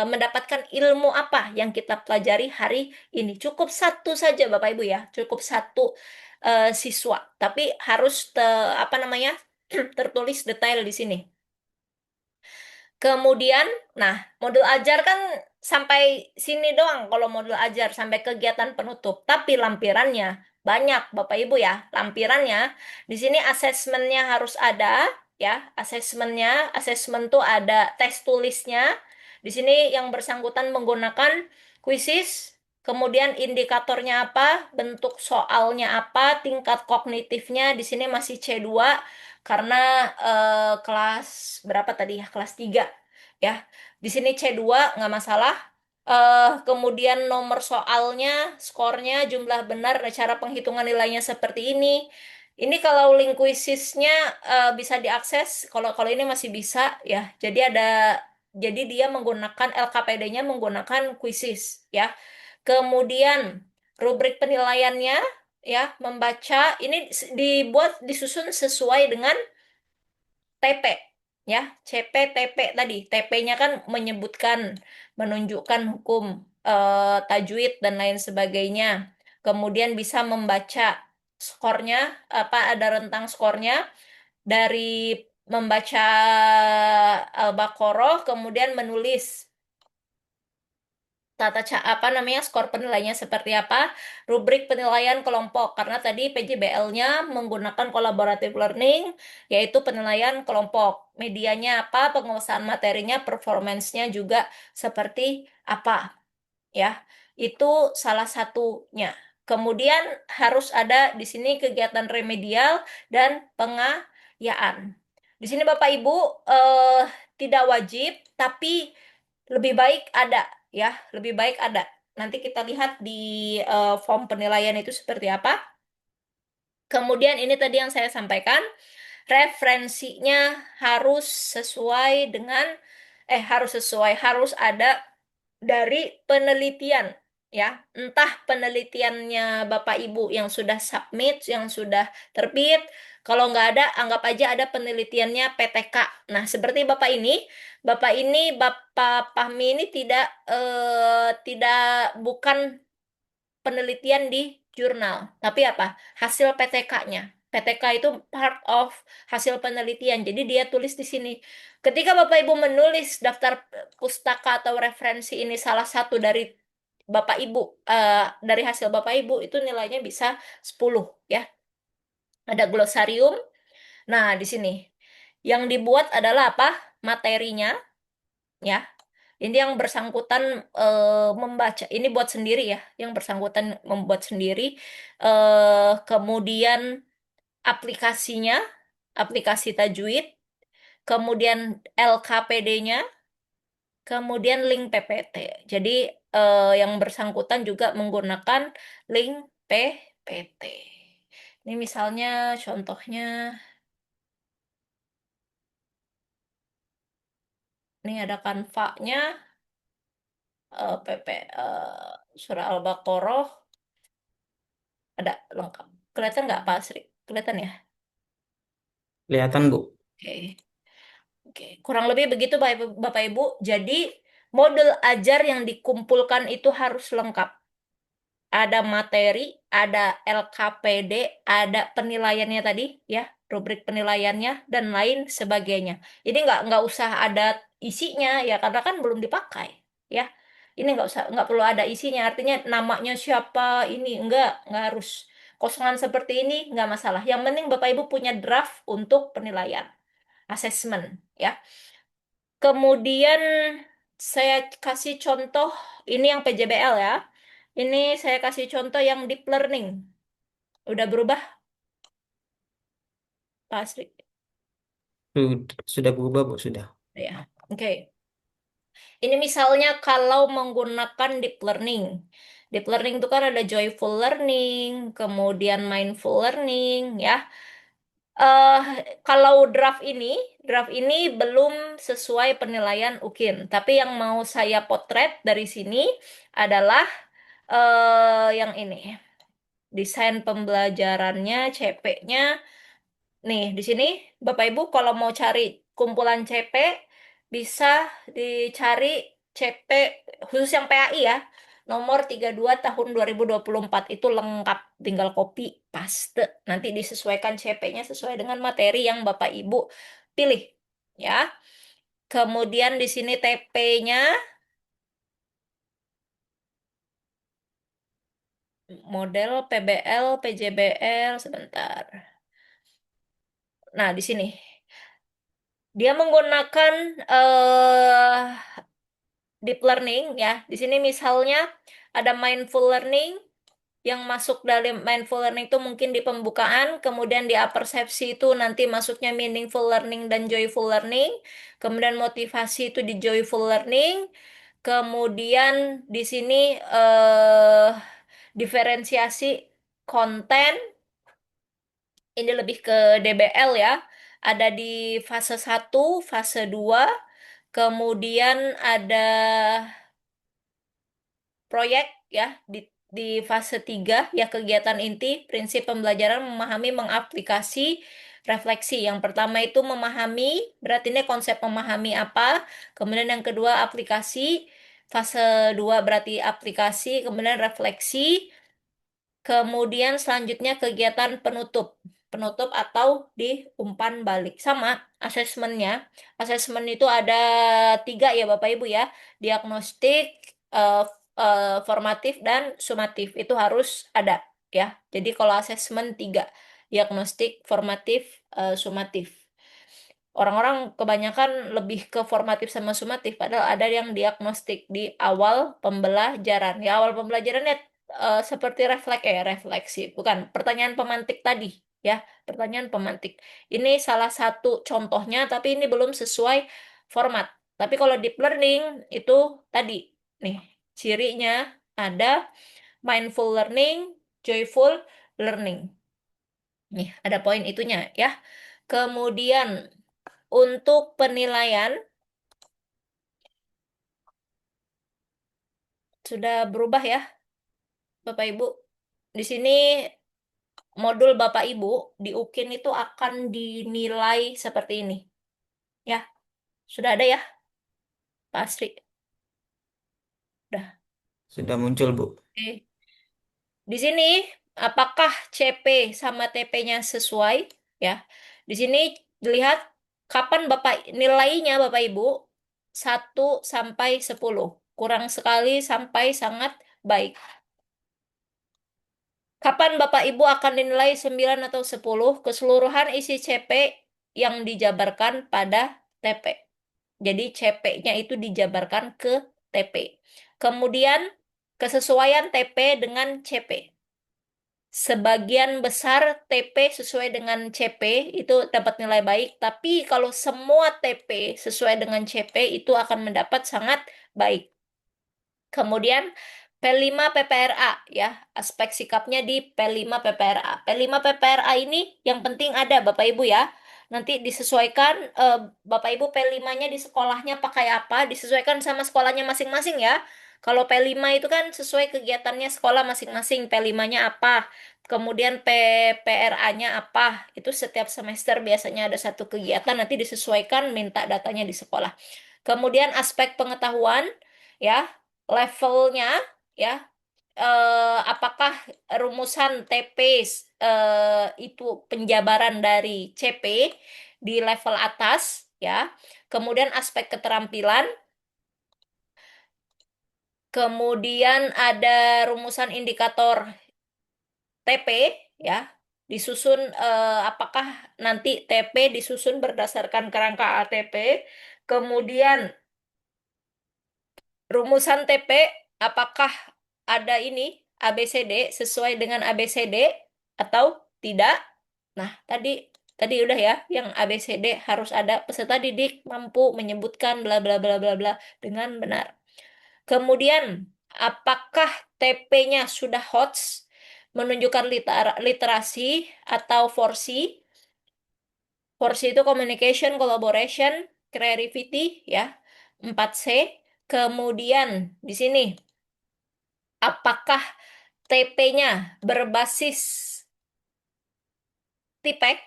mendapatkan ilmu apa yang kita pelajari hari ini. Cukup satu saja Bapak Ibu ya, cukup satu siswa, tapi harus apa namanya tertulis detail di sini. Kemudian, nah, modul ajar kan sampai sini doang kalau modul ajar sampai kegiatan penutup. Tapi lampirannya banyak, Bapak Ibu ya. Lampirannya di sini asesmennya harus ada, ya. Asesmen tuh ada tes tulisnya. Di sini yang bersangkutan menggunakan kuisis, kemudian indikatornya apa, bentuk soalnya apa, tingkat kognitifnya di sini masih C2 karena kelas berapa tadi ya? Kelas 3 ya. Di sini C2 nggak masalah. Kemudian nomor soalnya, skornya, jumlah benar, cara penghitungan nilainya seperti ini. Ini kalau link quizisnya bisa diakses, kalau kalau ini masih bisa ya. Jadi dia menggunakan LKPD-nya menggunakan quizis ya. Kemudian rubrik penilaiannya ya, membaca ini dibuat disusun sesuai dengan TP ya, CP TP tadi. TP-nya kan menyebutkan menunjukkan hukum tajwid dan lain sebagainya. Kemudian bisa membaca skornya, apa ada rentang skornya dari membaca Al-Baqarah kemudian menulis apa namanya skor penilaiannya seperti apa, rubrik penilaian kelompok karena tadi PJBL-nya menggunakan collaborative learning yaitu penilaian kelompok. Medianya apa, penguasaan materinya, performance-nya juga seperti apa ya. Itu salah satunya. Kemudian harus ada di sini kegiatan remedial dan pengayaan. Di sini Bapak Ibu eh, tidak wajib tapi lebih baik ada ya, lebih baik ada. Nanti kita lihat di form penilaian itu seperti apa. Kemudian ini tadi yang saya sampaikan, referensinya harus sesuai dengan harus ada dari penelitian ya. Entah penelitiannya Bapak Ibu yang sudah submit, yang sudah terbit. Kalau nggak ada, anggap aja ada penelitiannya PTK. Nah, seperti Bapak Fahmi ini tidak bukan penelitian di jurnal, tapi apa? Hasil PTK-nya. PTK itu part of hasil penelitian. Jadi dia tulis di sini. Ketika Bapak Ibu menulis daftar pustaka atau referensi ini salah satu dari Bapak Ibu dari hasil Bapak Ibu itu nilainya bisa 10 ya. Ada glosarium. Nah, di sini yang dibuat adalah apa? Materinya ya. Ini yang bersangkutan membaca, ini buat sendiri ya, yang bersangkutan membuat sendiri. Kemudian aplikasinya, aplikasi Tajwid, kemudian LKPD-nya, kemudian link PPT. Jadi yang bersangkutan juga menggunakan link PPT. Ini misalnya contohnya, ini ada Canva-nya, PP, Surah Al-Baqarah, ada lengkap. Kelihatan nggak Pak Asri? Kelihatan ya? Kelihatan, Bu. Oke. Oke, kurang lebih begitu Bapak Ibu. Jadi model ajar yang dikumpulkan itu harus lengkap. Ada materi, ada LKPD, ada penilaiannya tadi, ya, rubrik penilaiannya dan lain sebagainya. Jadi nggak usah ada isinya ya, karena kan belum dipakai, ya. Ini nggak perlu ada isinya. Artinya namanya siapa ini nggak harus kosongan seperti ini nggak masalah. Yang penting Bapak Ibu punya draft untuk penilaian, assessment, ya. Kemudian saya kasih contoh ini yang PJBL ya. Ini saya kasih contoh yang deep learning. Udah berubah, Pak Asri? Sudah berubah, Bu, sudah. Ya. Oke. Ini misalnya kalau menggunakan deep learning. Deep learning itu kan ada joyful learning, kemudian mindful learning, ya. eh Kalau draft ini belum sesuai penilaian UKIN. Tapi yang mau saya potret dari sini adalah yang ini. Desain pembelajarannya, CP-nya. Nih, di sini Bapak Ibu kalau mau cari kumpulan CP bisa dicari CP khusus yang PAI ya. Nomor 32 tahun 2024 itu lengkap, tinggal copy paste. Nanti disesuaikan CP-nya sesuai dengan materi yang Bapak Ibu pilih ya. Kemudian di sini TP-nya model PBL, PJBL sebentar. Nah, di sini dia menggunakan deep learning ya. Di sini misalnya ada mindful learning yang masuk dalam mindful learning itu mungkin di pembukaan, kemudian di apersepsi itu nanti masuknya meaningful learning dan joyful learning, kemudian motivasi itu di joyful learning, kemudian di sini diferensiasi konten ini lebih ke DBL ya. Ada di fase 1, fase 2, kemudian ada proyek ya di fase 3 ya kegiatan inti, prinsip pembelajaran memahami, mengaplikasi, refleksi. Yang pertama itu memahami, berarti ini konsep memahami apa. Kemudian yang kedua aplikasi, fase 2 berarti aplikasi, kemudian refleksi. Kemudian selanjutnya kegiatan penutup. Penutup atau di umpan balik. Sama asesmennya. Asesmen itu ada 3 ya Bapak Ibu ya. Diagnostik, formatif dan sumatif itu harus ada ya. Jadi kalau asesmen tiga, diagnostik, formatif, sumatif. Orang-orang kebanyakan lebih ke formatif sama sumatif, padahal ada yang diagnostik di awal pembelajaran. Ya, awal pembelajarannya seperti refleksi, bukan pertanyaan pemantik tadi, ya, pertanyaan pemantik. Ini salah satu contohnya, tapi ini belum sesuai format. Tapi kalau deep learning itu tadi, nih, cirinya ada mindful learning, joyful learning. Nih, ada poin itunya ya. Kemudian untuk penilaian sudah berubah ya, Bapak Ibu. Di sini modul Bapak Ibu di UKIN itu akan dinilai seperti ini. Ya, sudah ada ya, Pak Asri. Udah. Sudah muncul, Bu. Oke. Di sini apakah CP sama TP-nya sesuai? Ya. Di sini dilihat kapan Bapak nilainya Bapak Ibu 1 sampai 10. Kurang sekali sampai sangat baik. Kapan Bapak Ibu akan dinilai 9 atau 10 keseluruhan isi CP yang dijabarkan pada TP. Jadi CP-nya itu dijabarkan ke TP. Kemudian kesesuaian TP dengan CP. Sebagian besar TP sesuai dengan CP itu dapat nilai baik, tapi kalau semua TP sesuai dengan CP itu akan mendapat sangat baik. Kemudian P5 PPRA ya, aspek sikapnya di P5 PPRA. P5 PPRA ini yang penting ada Bapak Ibu ya. Nanti disesuaikan Bapak Ibu P5-nya di sekolahnya pakai apa, disesuaikan sama sekolahnya masing-masing ya. Kalau P5 itu kan sesuai kegiatannya sekolah masing-masing, P5-nya apa, kemudian PPRA-nya apa. Itu setiap semester biasanya ada satu kegiatan, nanti disesuaikan minta datanya di sekolah. Kemudian aspek pengetahuan ya, levelnya ya, apakah rumusan TP itu penjabaran dari CP di level atas ya. Kemudian aspek keterampilan, kemudian ada rumusan indikator TP ya. Disusun apakah nanti TP disusun berdasarkan kerangka ATP. Kemudian rumusan TP, apakah ada ini ABCD sesuai dengan ABCD atau tidak? Nah, tadi tadi udah ya, yang ABCD harus ada peserta didik mampu menyebutkan bla bla bla bla bla dengan benar. Kemudian, apakah TP-nya sudah HOTS menunjukkan literasi atau FORSI? FORSI itu communication, collaboration, creativity ya. 4C. Kemudian di sini apakah TP-nya berbasis TIPEK?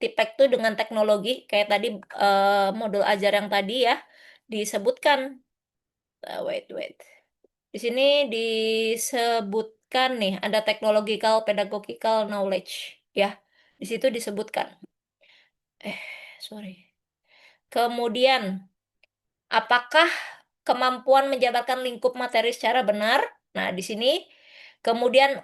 TIPEK itu dengan teknologi kayak tadi modul ajar yang tadi ya disebutkan. Wait. Di sini disebutkan nih ada technological pedagogical knowledge ya. Di situ disebutkan. Eh, sorry. Kemudian apakah kemampuan menjabarkan lingkup materi secara benar? Nah, di sini kemudian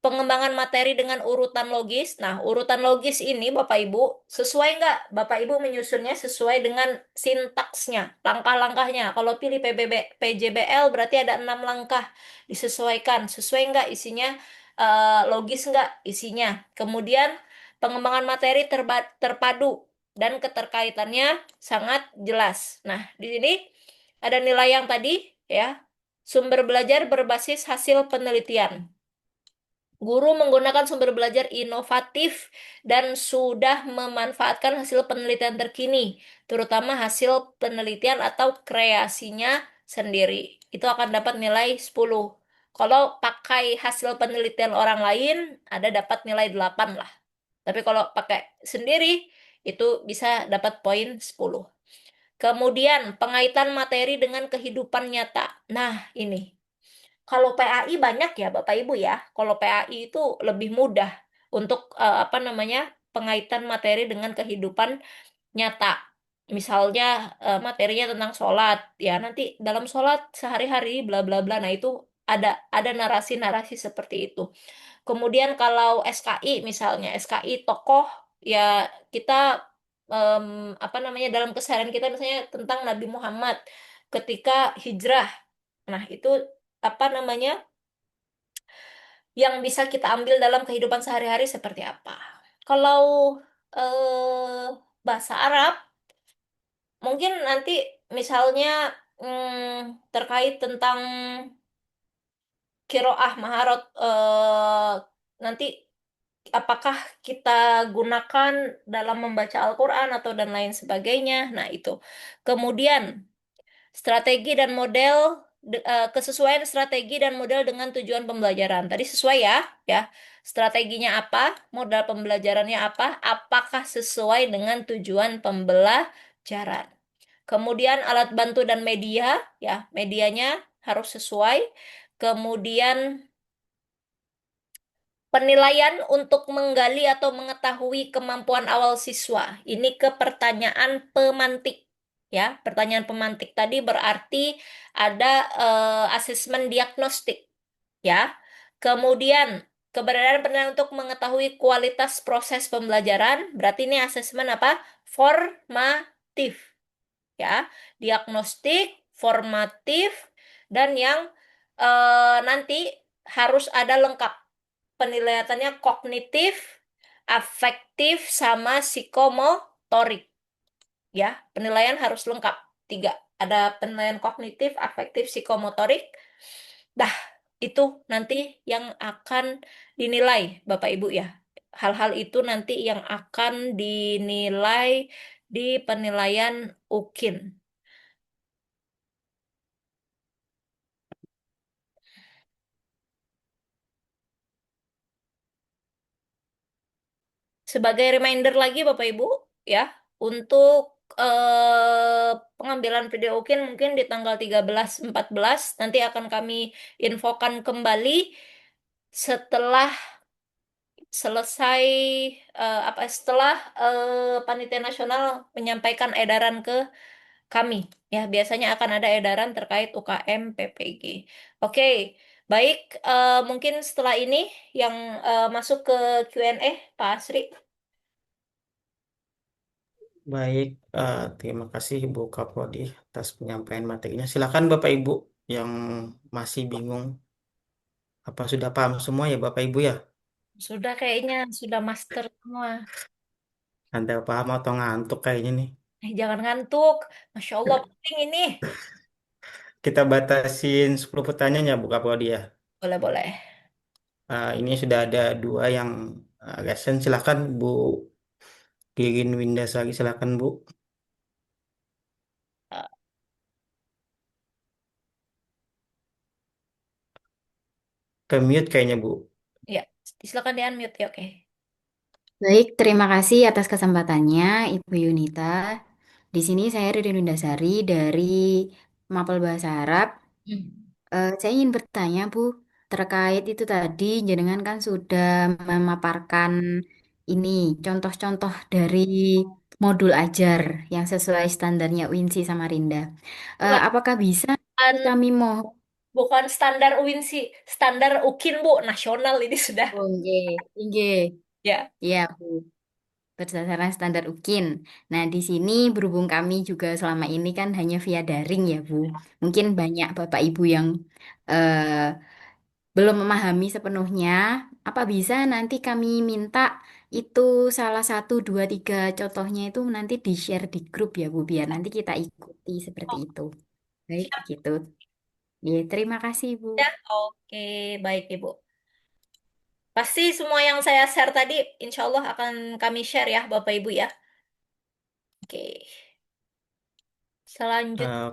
pengembangan materi dengan urutan logis. Nah, urutan logis ini Bapak Ibu, sesuai nggak Bapak Ibu menyusunnya sesuai dengan sintaksnya, langkah-langkahnya. Kalau pilih PJBL berarti ada 6 langkah. Disesuaikan, sesuai nggak isinya, logis nggak isinya. Kemudian pengembangan materi terpadu dan keterkaitannya sangat jelas. Nah, di sini ada nilai yang tadi ya, sumber belajar berbasis hasil penelitian. Guru menggunakan sumber belajar inovatif dan sudah memanfaatkan hasil penelitian terkini, terutama hasil penelitian atau kreasinya sendiri. Itu akan dapat nilai 10. Kalau pakai hasil penelitian orang lain, ada dapat nilai 8 lah. Tapi kalau pakai sendiri, itu bisa dapat poin 10. Kemudian, pengaitan materi dengan kehidupan nyata. Nah, ini. Kalau PAI banyak ya Bapak Ibu ya. Kalau PAI itu lebih mudah untuk apa namanya pengaitan materi dengan kehidupan nyata Misalnya materinya tentang sholat, ya nanti dalam sholat sehari-hari bla bla bla. Nah itu ada narasi-narasi seperti itu. Kemudian kalau SKI misalnya, SKI tokoh, ya kita em, apa namanya dalam keseharian kita misalnya tentang Nabi Muhammad ketika hijrah. Nah itu apa namanya yang bisa kita ambil dalam kehidupan sehari-hari seperti apa. Kalau bahasa Arab mungkin nanti misalnya terkait tentang kiroah maharot nanti apakah kita gunakan dalam membaca Al-Quran atau dan lain sebagainya. Nah, itu. Kemudian, strategi dan model, kesesuaian strategi dan model dengan tujuan pembelajaran. Tadi sesuai ya, ya. Strateginya apa? Modal pembelajarannya apa? Apakah sesuai dengan tujuan pembelajaran? Kemudian alat bantu dan media, ya, medianya harus sesuai. Kemudian penilaian untuk menggali atau mengetahui kemampuan awal siswa. Ini ke pertanyaan pemantik. Ya, pertanyaan pemantik tadi berarti ada asesmen diagnostik. Ya, kemudian keberadaan penilaian untuk mengetahui kualitas proses pembelajaran. Berarti ini asesmen apa? Formatif. Ya, diagnostik, formatif, dan yang nanti harus ada lengkap penilaiannya kognitif, afektif, sama psikomotorik. Ya, penilaian harus lengkap. Tiga. Ada penilaian kognitif, afektif, psikomotorik. Dah, itu nanti yang akan dinilai, Bapak Ibu ya. Hal-hal itu nanti yang akan dinilai di penilaian UKIN. Sebagai reminder lagi Bapak Ibu ya, untuk pengambilan video UKIN mungkin di tanggal 13-14 nanti akan kami infokan kembali setelah selesai setelah panitia nasional menyampaikan edaran ke kami. Ya, biasanya akan ada edaran terkait UKM PPG. Oke, baik, mungkin setelah ini yang masuk ke Q&A Pak Asri. Baik, terima kasih Ibu Kapoldi atas penyampaian materinya. Silakan Bapak Ibu yang masih bingung, apa sudah paham semua ya Bapak Ibu ya? Sudah kayaknya sudah master semua. Anda paham atau ngantuk kayaknya nih? Jangan ngantuk. Masya Allah, penting ini. Kita batasin 10 pertanyaan ya Bu Kapoldi ya. Boleh-boleh. Ini sudah ada dua yang recent. Silakan Bu Girin Windasari, silakan Bu. Ke mute kayaknya Bu. Ya, silakan di-unmute ya, oke. Baik, terima kasih atas kesempatannya, Ibu Yunita. Di sini saya Ririn Windasari dari Mapel Bahasa Arab. Hmm. Saya ingin bertanya, Bu, terkait itu tadi, jenengan kan sudah memaparkan ini contoh-contoh dari modul ajar yang sesuai standarnya UINSI Samarinda. Bukan, Apakah bisa bukan kami mau? bukan standar UIN sih, standar UKIN, Bu. Nasional ini sudah. Oh, nggih, nggih. Ya. Iya, Bu. Berdasarkan standar UKIN. Nah, di sini berhubung kami juga selama ini kan hanya via daring ya, Bu. Mungkin banyak Bapak Ibu yang eh, belum memahami sepenuhnya. Apa bisa nanti kami minta itu salah satu, dua, tiga contohnya itu nanti di-share di grup ya, Bu, biar nanti kita ikuti seperti Oh, itu. Baik, siap. gitu. Ya, terima kasih, Bu. Ya, oke. Baik, Ibu. Pasti semua yang saya share tadi, insya Allah akan kami share ya, Bapak Ibu ya. Oke. Selanjutnya. Eh,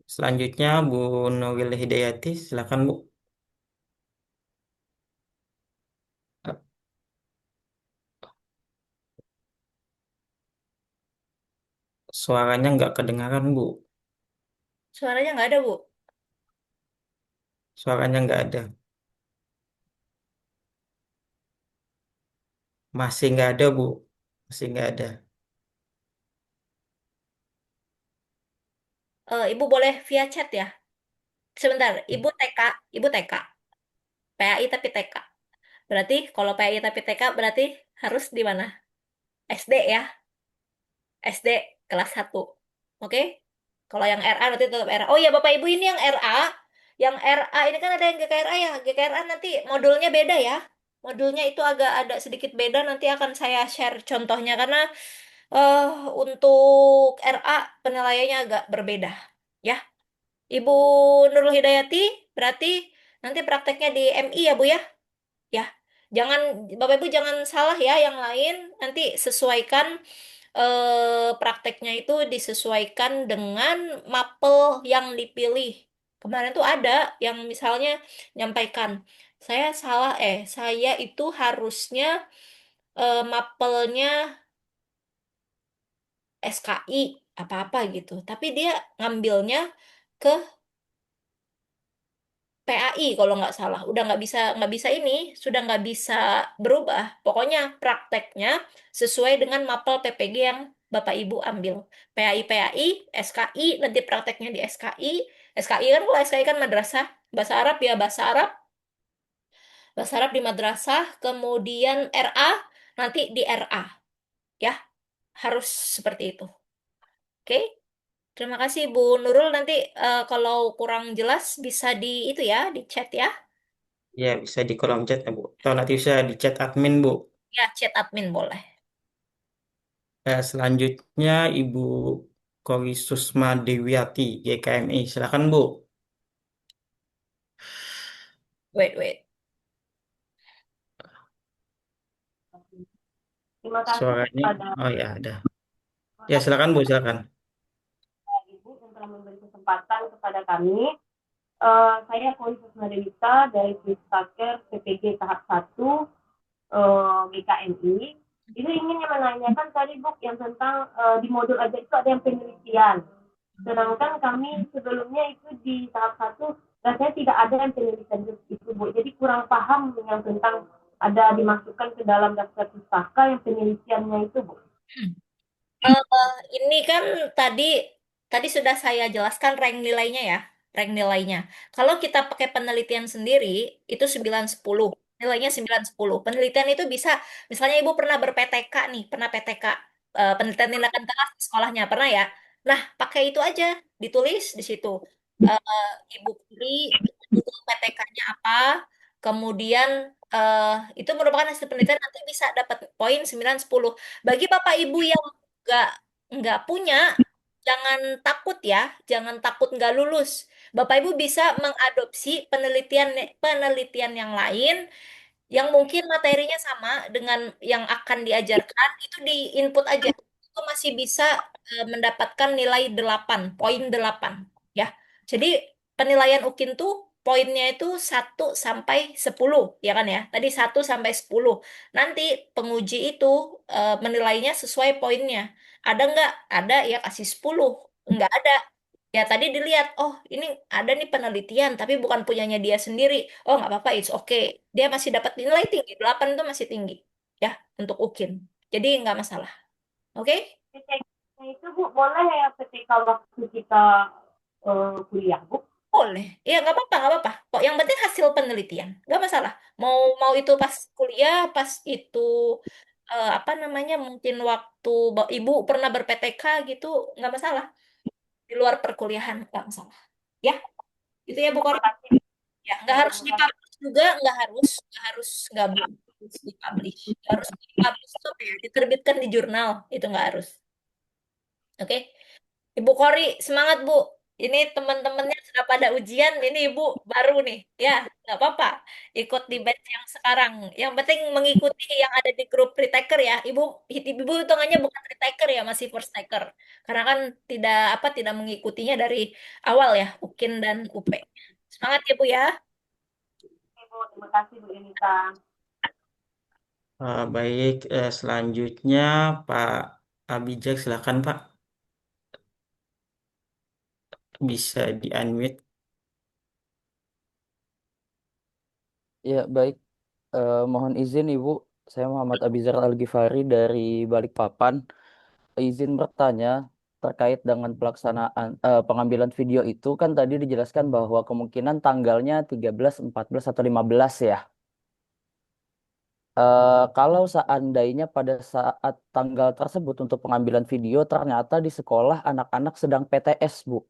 Selanjutnya Bu Nuril Hidayati, silakan Bu. Eh, Suaranya nggak kedengaran Bu. Suaranya nggak ada, Bu. Suaranya nggak ada. Masih nggak ada Bu. Masih nggak ada. Ibu boleh via chat ya. Sebentar, Ibu TK, PAI tapi TK. Berarti kalau PAI tapi TK berarti harus di mana? SD ya, SD kelas 1. Oke? Kalau yang RA nanti tetap RA. Oh ya Bapak Ibu ini yang RA ini kan ada yang GKRA ya. GKRA nanti modulnya beda ya. Modulnya itu agak ada sedikit beda, nanti akan saya share contohnya karena eh untuk RA penilaiannya agak berbeda. Ya, Ibu Nurul Hidayati berarti nanti prakteknya di MI ya Bu ya. Ya, jangan Bapak Ibu jangan salah ya yang lain. Nanti sesuaikan prakteknya itu disesuaikan dengan mapel yang dipilih. Kemarin tuh ada yang misalnya nyampaikan, saya itu harusnya mapelnya SKI apa-apa gitu. Tapi dia ngambilnya ke PAI kalau nggak salah. Udah nggak bisa ini, sudah nggak bisa berubah. Pokoknya prakteknya sesuai dengan mapel PPG yang Bapak Ibu ambil. PAI, SKI, nanti prakteknya di SKI. SKI kan kalau SKI kan madrasah, bahasa Arab ya bahasa Arab di madrasah, kemudian RA, nanti di RA. Ya, harus seperti itu. Oke? Terima kasih Bu Nurul. Nanti kalau kurang jelas bisa di itu ya, di chat ya. Ya, bisa di kolom chat ya, Bu. Atau nanti bisa di chat admin, Bu. Ya, chat admin boleh. Selanjutnya, Ibu Kori Susma Dewiati, GKMI. Silakan, Bu. Wait. Terima kasih Suaranya. kepada Oh ya, ada. terima Ya, kasih silakan, Bu. Silakan. kepada Ibu yang telah memberi kesempatan kepada kami. Saya Koni Susmadewita dari Pustaker PPG tahap 1 GKMI. Itu ingin menanyakan tadi Bu yang tentang di modul aja itu ada yang penelitian. Sedangkan kami sebelumnya itu di tahap 1 rasanya tidak ada yang penelitian itu Bu. Jadi kurang paham yang tentang ada dimasukkan ke dalam daftar pustaka yang penelitiannya itu Bu. Ini kan tadi tadi sudah saya jelaskan rank nilainya ya, rank nilainya. Kalau kita pakai penelitian sendiri itu 9-10. Nilainya 9-10. Penelitian itu bisa misalnya Ibu pernah ber-PTK nih, pernah PTK penelitian tindakan keras di sekolahnya, pernah ya? Nah, pakai itu aja, ditulis di situ. Ibu pilih PTK-nya apa, kemudian eh, itu merupakan hasil penelitian nanti bisa dapat poin 9-10. Bagi Bapak Ibu yang nggak nggak punya, jangan takut ya, jangan takut nggak lulus. Bapak Ibu bisa mengadopsi penelitian penelitian yang lain yang mungkin materinya sama dengan yang akan diajarkan, itu di input aja. Itu masih bisa mendapatkan nilai 8 poin 8 ya. Jadi penilaian UKIN tuh poinnya itu 1 sampai 10 ya kan ya. Tadi 1 sampai 10. Nanti penguji itu menilainya sesuai poinnya. Ada nggak? Ada ya kasih 10. Nggak ada. Ya tadi dilihat, oh ini ada nih penelitian, tapi bukan punyanya dia sendiri. Oh nggak apa-apa, it's okay. Dia masih dapat nilai tinggi, 8 itu masih tinggi. Ya, untuk UKIN. Jadi nggak masalah. Oke? PTK itu Bu boleh ya ketika waktu kita kuliah Bu? Boleh. Ya nggak apa-apa. Kok yang penting hasil penelitian. Nggak masalah. Mau mau itu pas kuliah, pas itu apa namanya, mungkin waktu Ibu pernah ber-PTK gitu, nggak masalah. Di luar perkuliahan, nggak masalah. Ya, itu ya Bu Kori. Terima kasih. Ya, nggak harus Terima kasih. dipublish juga, nggak harus nggak harus dipublish. Nggak harus dipublish itu apa ya? Diterbitkan di jurnal, itu nggak harus. Oke, Ibu Kori, semangat Bu. Ini teman-temannya sudah pada ujian, ini Ibu baru nih. Ya, nggak apa-apa. Ikut di batch yang sekarang. Yang penting mengikuti yang ada di grup retaker ya. Ibu hitungannya bukan retaker ya, masih first taker. Karena kan tidak mengikutinya dari awal ya, UKIN dan UP. Semangat ya Bu ya. Bu, terima kasih Bu Yunita. Baik, selanjutnya Pak Abijak, silakan Pak. Bisa di-unmute. Ya, baik. Mohon izin Ibu, saya Muhammad Abizar Al-Ghifari dari Balikpapan. Izin bertanya, terkait dengan pelaksanaan pengambilan video itu kan tadi dijelaskan bahwa kemungkinan tanggalnya 13, 14 atau 15 ya. Kalau seandainya pada saat tanggal tersebut untuk pengambilan video ternyata di sekolah anak-anak sedang PTS, Bu.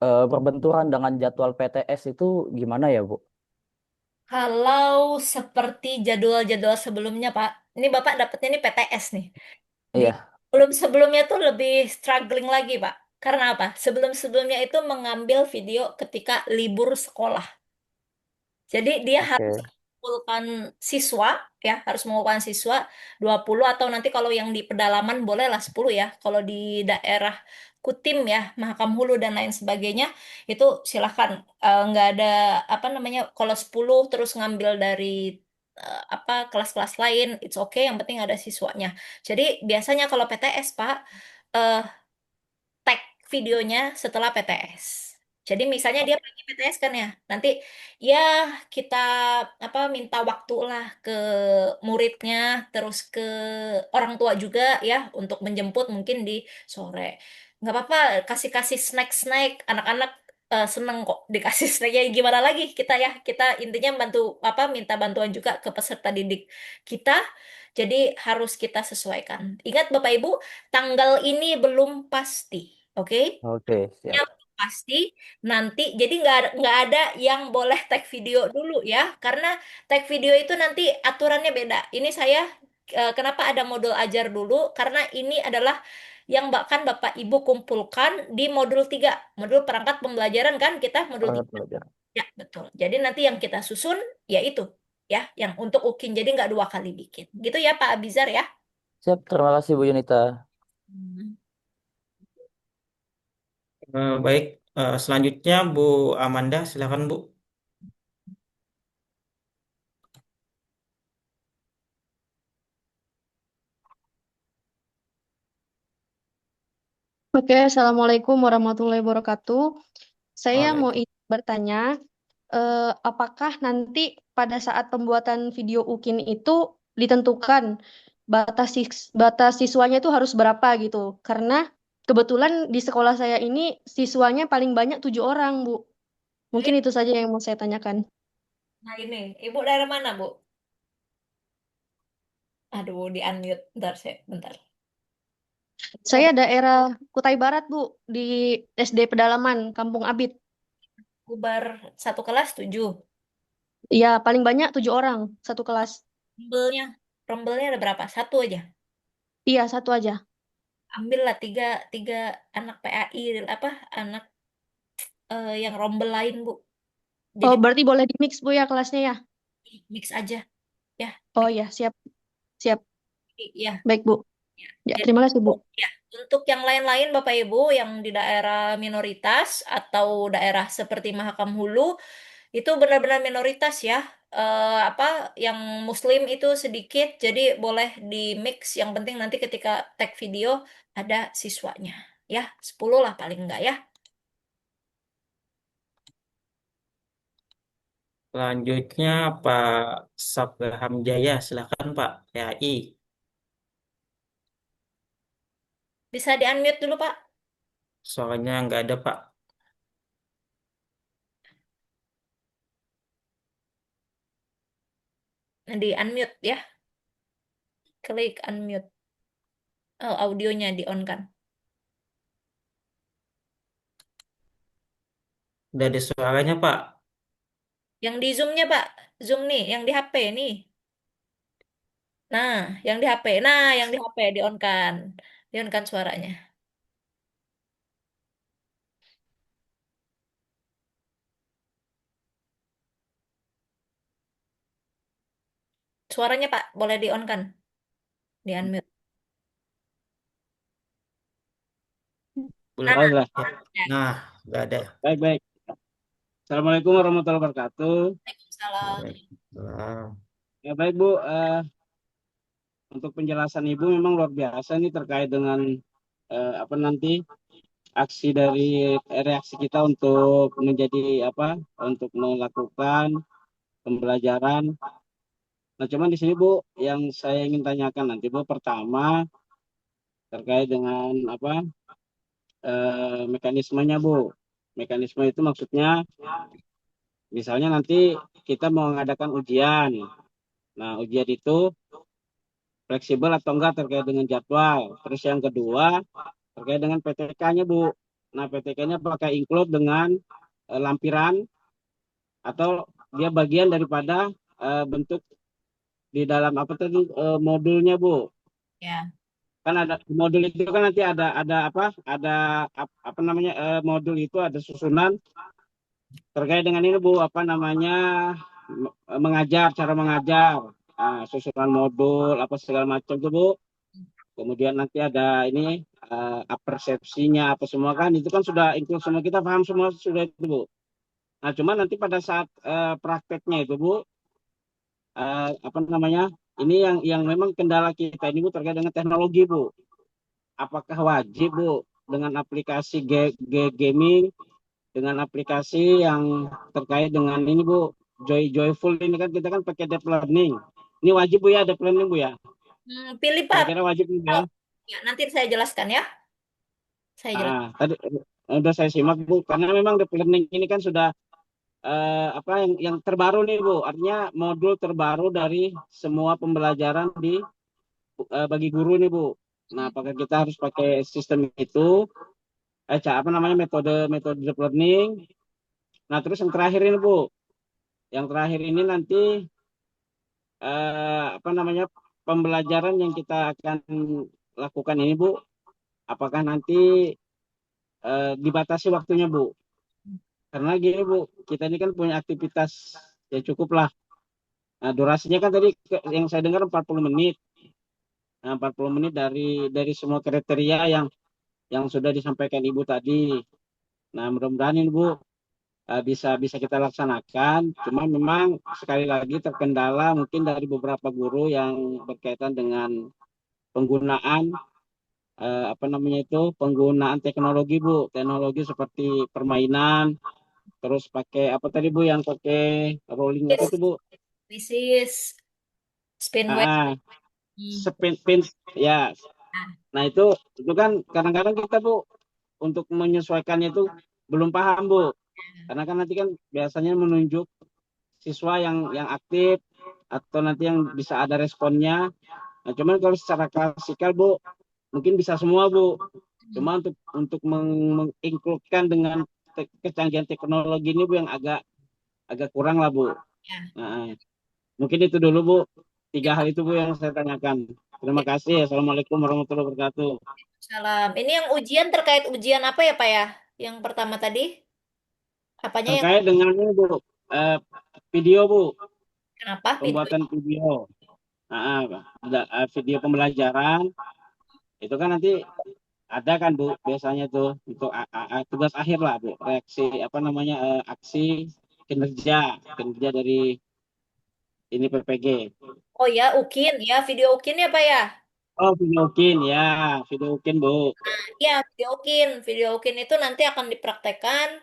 Berbenturan dengan jadwal PTS itu gimana ya, Bu? Kalau seperti jadwal-jadwal sebelumnya, Pak, ini Bapak dapatnya ini PTS nih. Di Iya, belum sebelumnya tuh lebih struggling lagi, Pak. Karena apa? Sebelum-sebelumnya itu mengambil video ketika libur sekolah. Jadi dia harus oke. mengumpulkan siswa, ya, harus mengumpulkan siswa 20 atau nanti kalau yang di pedalaman bolehlah 10 ya. Kalau di daerah Kutim ya, Mahakam Hulu dan lain sebagainya, itu silahkan. Nggak ada apa namanya, kalau 10 terus ngambil dari apa kelas-kelas lain, it's okay, yang penting ada siswanya. Jadi biasanya kalau PTS, Pak, eh, tag videonya setelah PTS. Jadi misalnya dia pergi PTS kan ya, nanti ya kita apa minta waktu lah ke muridnya, terus ke orang tua juga ya untuk menjemput mungkin di sore. Nggak apa-apa, kasih-kasih snack-snack, anak-anak seneng kok dikasih snacknya. Gimana lagi kita ya, kita intinya bantu apa minta bantuan juga ke peserta didik kita. Jadi harus kita sesuaikan. Ingat Bapak Ibu, tanggal ini belum pasti, oke? Oke, siap. Yang pasti nanti, jadi nggak ada yang boleh tag video dulu ya, karena tag video itu nanti aturannya beda. Ini saya kenapa ada modul ajar dulu? Karena ini adalah yang bahkan Bapak Ibu kumpulkan di modul 3 modul perangkat pembelajaran kan kita modul Perangkat 3. belajar. Ya, betul. Jadi nanti yang kita susun ya itu ya, yang untuk UKIN. Jadi nggak 2 kali bikin. Gitu ya Pak Abizar ya. Siap, terima kasih Bu Yunita. Hmm. Baik, selanjutnya Bu Amanda, silakan Bu. Oke, Assalamualaikum warahmatullahi wabarakatuh. Saya mau Waalaikumsalam. bertanya, apakah nanti pada saat pembuatan video UKIN itu ditentukan batas siswanya itu harus berapa gitu? Karena kebetulan di sekolah saya ini siswanya paling banyak 7 orang, Bu. Mungkin itu saja yang mau saya tanyakan. Nah ini, Ibu daerah mana Bu? Aduh, di unmute. Bentar, bentar. Saya daerah Kutai Barat, Bu, di SD Pedalaman, Kampung Abit. Bubar satu kelas 7. Iya, paling banyak 7 orang satu kelas. Rombelnya, rombelnya ada berapa? Satu aja. Iya, satu aja. Ambillah tiga, tiga anak PAI, apa anak yang rombel lain Bu. Oh, Jadi berarti boleh di mix, Bu, ya kelasnya ya? mix aja, ya. Oh Mix. ya, siap. Siap. Ya, Baik, Bu. ya. Ya, Jadi terima kasih, Bu. ya, untuk yang lain-lain Bapak Ibu yang di daerah minoritas atau daerah seperti Mahakam Hulu itu benar-benar minoritas ya. Apa yang Muslim itu sedikit, jadi boleh di mix. Yang penting nanti ketika tag video ada siswanya, ya 10 lah paling enggak ya. Selanjutnya Pak Sabraham Jaya, silakan Pak PAI. Bisa di unmute dulu Pak. Soalnya nggak ada Pak. Nah, di unmute ya, klik unmute. Oh, audionya di on kan. Udah ada suaranya Pak. Yang di zoomnya Pak, zoom nih, yang di HP nih. Nah, yang di HP, yang di HP di on kan suaranya. Suaranya Pak, boleh di on kan, di unmute. Belum. Nah, Oh, sudah. Ya. ya. Nah, nggak ada. Baik, baik. Assalamualaikum warahmatullahi wabarakatuh. Waalaikumsalam. Waalaikumsalam. Ya, baik, Bu. Untuk penjelasan Ibu memang luar biasa nih terkait dengan apa nanti aksi dari reaksi kita untuk menjadi apa untuk melakukan pembelajaran. Nah, cuman di sini Bu, yang saya ingin tanyakan nanti Bu, pertama terkait dengan apa mekanismenya Bu. Mekanisme itu maksudnya misalnya nanti kita mau mengadakan ujian. Nah, ujian itu fleksibel atau enggak terkait dengan jadwal. Terus yang kedua terkait dengan PTK-nya Bu. Nah, PTK-nya pakai include dengan lampiran atau dia bagian daripada bentuk di dalam apa tadi modulnya Bu. Ya. Kan ada modul itu kan nanti ada apa? Ada apa namanya modul itu ada susunan terkait dengan ini Bu, apa namanya mengajar, cara mengajar, susunan modul apa segala macam tuh Bu. Kemudian nanti ada ini persepsinya apa semua kan itu kan sudah include semua kita paham semua sudah itu Bu. Nah, cuma nanti pada saat prakteknya itu Bu, apa namanya ini yang memang kendala kita ini Bu terkait dengan teknologi Bu. Apakah wajib Bu dengan aplikasi gaming dengan aplikasi yang terkait dengan ini Bu, Joyful ini kan kita kan pakai deep learning. Ini wajib Bu ya deep learning Bu ya? Pilih Pak. Kira-kira wajib Bu ya? Oh, ya, nanti saya jelaskan ya. Saya jelaskan. Tadi udah saya simak Bu, karena memang deep learning ini kan sudah apa yang terbaru nih Bu, artinya modul terbaru dari semua pembelajaran di bagi guru nih Bu. Nah, apakah kita harus pakai sistem itu? Apa namanya metode metode deep learning? Nah, terus yang terakhir ini Bu, yang terakhir ini nanti apa namanya pembelajaran yang kita akan lakukan ini Bu, apakah nanti dibatasi waktunya Bu? Karena gini Bu, kita ini kan punya aktivitas ya cukup lah. Nah, durasinya kan tadi yang saya dengar 40 menit. Nah, 40 menit dari semua kriteria yang sudah disampaikan Ibu tadi. Nah, mudah-mudahan ini Bu bisa bisa kita laksanakan. Cuma memang sekali lagi terkendala mungkin dari beberapa guru yang berkaitan dengan penggunaan apa namanya itu penggunaan teknologi Bu, teknologi seperti permainan, terus pakai apa tadi Bu yang pakai rolling apa itu Bu? This is spin weight. Ah, spin ya. Nah itu kan kadang-kadang kita Bu untuk menyesuaikannya itu belum paham Bu, karena kan nanti kan biasanya menunjuk siswa yang aktif atau nanti yang bisa ada responnya. Nah, cuman kalau secara klasikal Bu mungkin bisa semua Bu. Cuma untuk mengincludekan dengan kecanggihan teknologi ini Bu yang agak kurang lah Bu. Ya. Nah, mungkin itu dulu Bu. 3 hal itu Bu yang saya tanyakan. Terima kasih. Assalamualaikum warahmatullahi wabarakatuh. Salam. Ini yang ujian terkait ujian apa ya Pak ya? Yang pertama tadi? Apanya yang Terkait dengan ini Bu, video Bu, kenapa video? pembuatan video. Ada video pembelajaran. Itu kan nanti ada kan Bu, biasanya tuh untuk tugas akhir lah Bu, reaksi apa namanya aksi kinerja kinerja dari ini PPG. Oh ya, Ukin ya, video Ukin ya Pak ya? Oh, video Ukin ya, video Ukin Bu. Ya, video Ukin. Video Ukin itu nanti akan dipraktekkan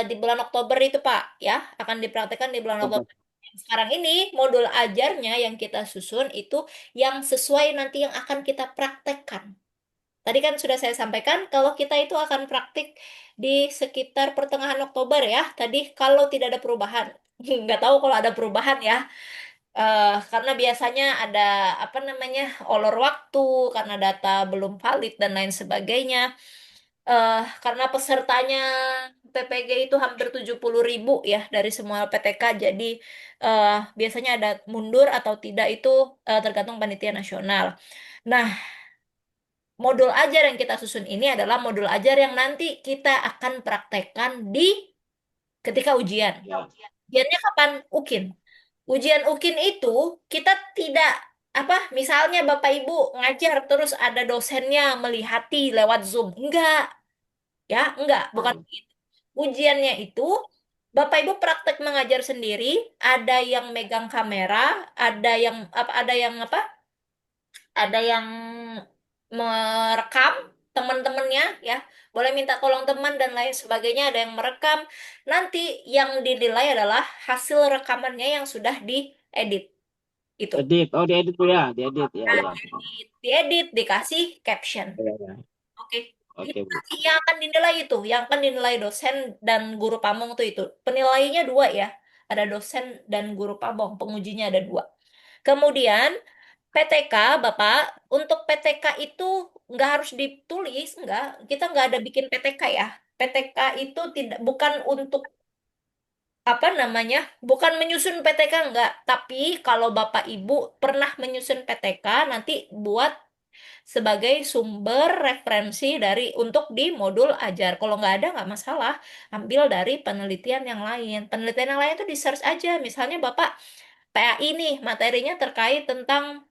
di bulan Oktober itu Pak, ya. Akan dipraktekkan di bulan Oktober. Sekarang ini modul ajarnya yang kita susun itu yang sesuai nanti yang akan kita praktekkan. Tadi kan sudah saya sampaikan kalau kita itu akan praktik di sekitar pertengahan Oktober ya. Tadi kalau tidak ada perubahan. Nggak tahu kalau ada perubahan ya. Karena biasanya ada apa namanya olor waktu, karena data belum valid dan lain sebagainya. Karena pesertanya PPG itu hampir 70.000 ya dari semua PTK, jadi biasanya ada mundur atau tidak itu tergantung panitia nasional. Nah, modul ajar yang kita susun ini adalah modul ajar yang nanti kita akan praktekkan di ketika ujian. Ujiannya kapan? Ukin. Ujian Ukin itu kita tidak apa misalnya Bapak Ibu ngajar terus ada dosennya melihati lewat Zoom. Enggak, bukan begitu. Ujiannya itu Bapak Ibu praktek mengajar sendiri, ada yang megang kamera, ada yang merekam teman-temannya ya. Boleh minta tolong teman dan lain sebagainya, ada yang merekam. Nanti yang dinilai adalah hasil rekamannya yang sudah diedit. Itu. Edit, oh diedit Bu ya, diedit ya. Diedit, dikasih caption. Ya, ya. Oke. Oke, Bu. Yang akan dinilai itu, yang akan dinilai dosen dan guru pamong tuh itu. Penilainya dua ya. Ada dosen dan guru pamong, pengujinya ada dua. Kemudian PTK, Bapak, untuk PTK itu nggak harus ditulis, nggak. Kita nggak ada bikin PTK ya. PTK itu tidak bukan untuk apa namanya, bukan menyusun PTK nggak. Tapi kalau Bapak Ibu pernah menyusun PTK, nanti buat sebagai sumber referensi dari untuk di modul ajar. Kalau nggak ada nggak masalah, ambil dari penelitian yang lain. Penelitian yang lain itu di search aja. Misalnya Bapak PAI nih materinya terkait tentang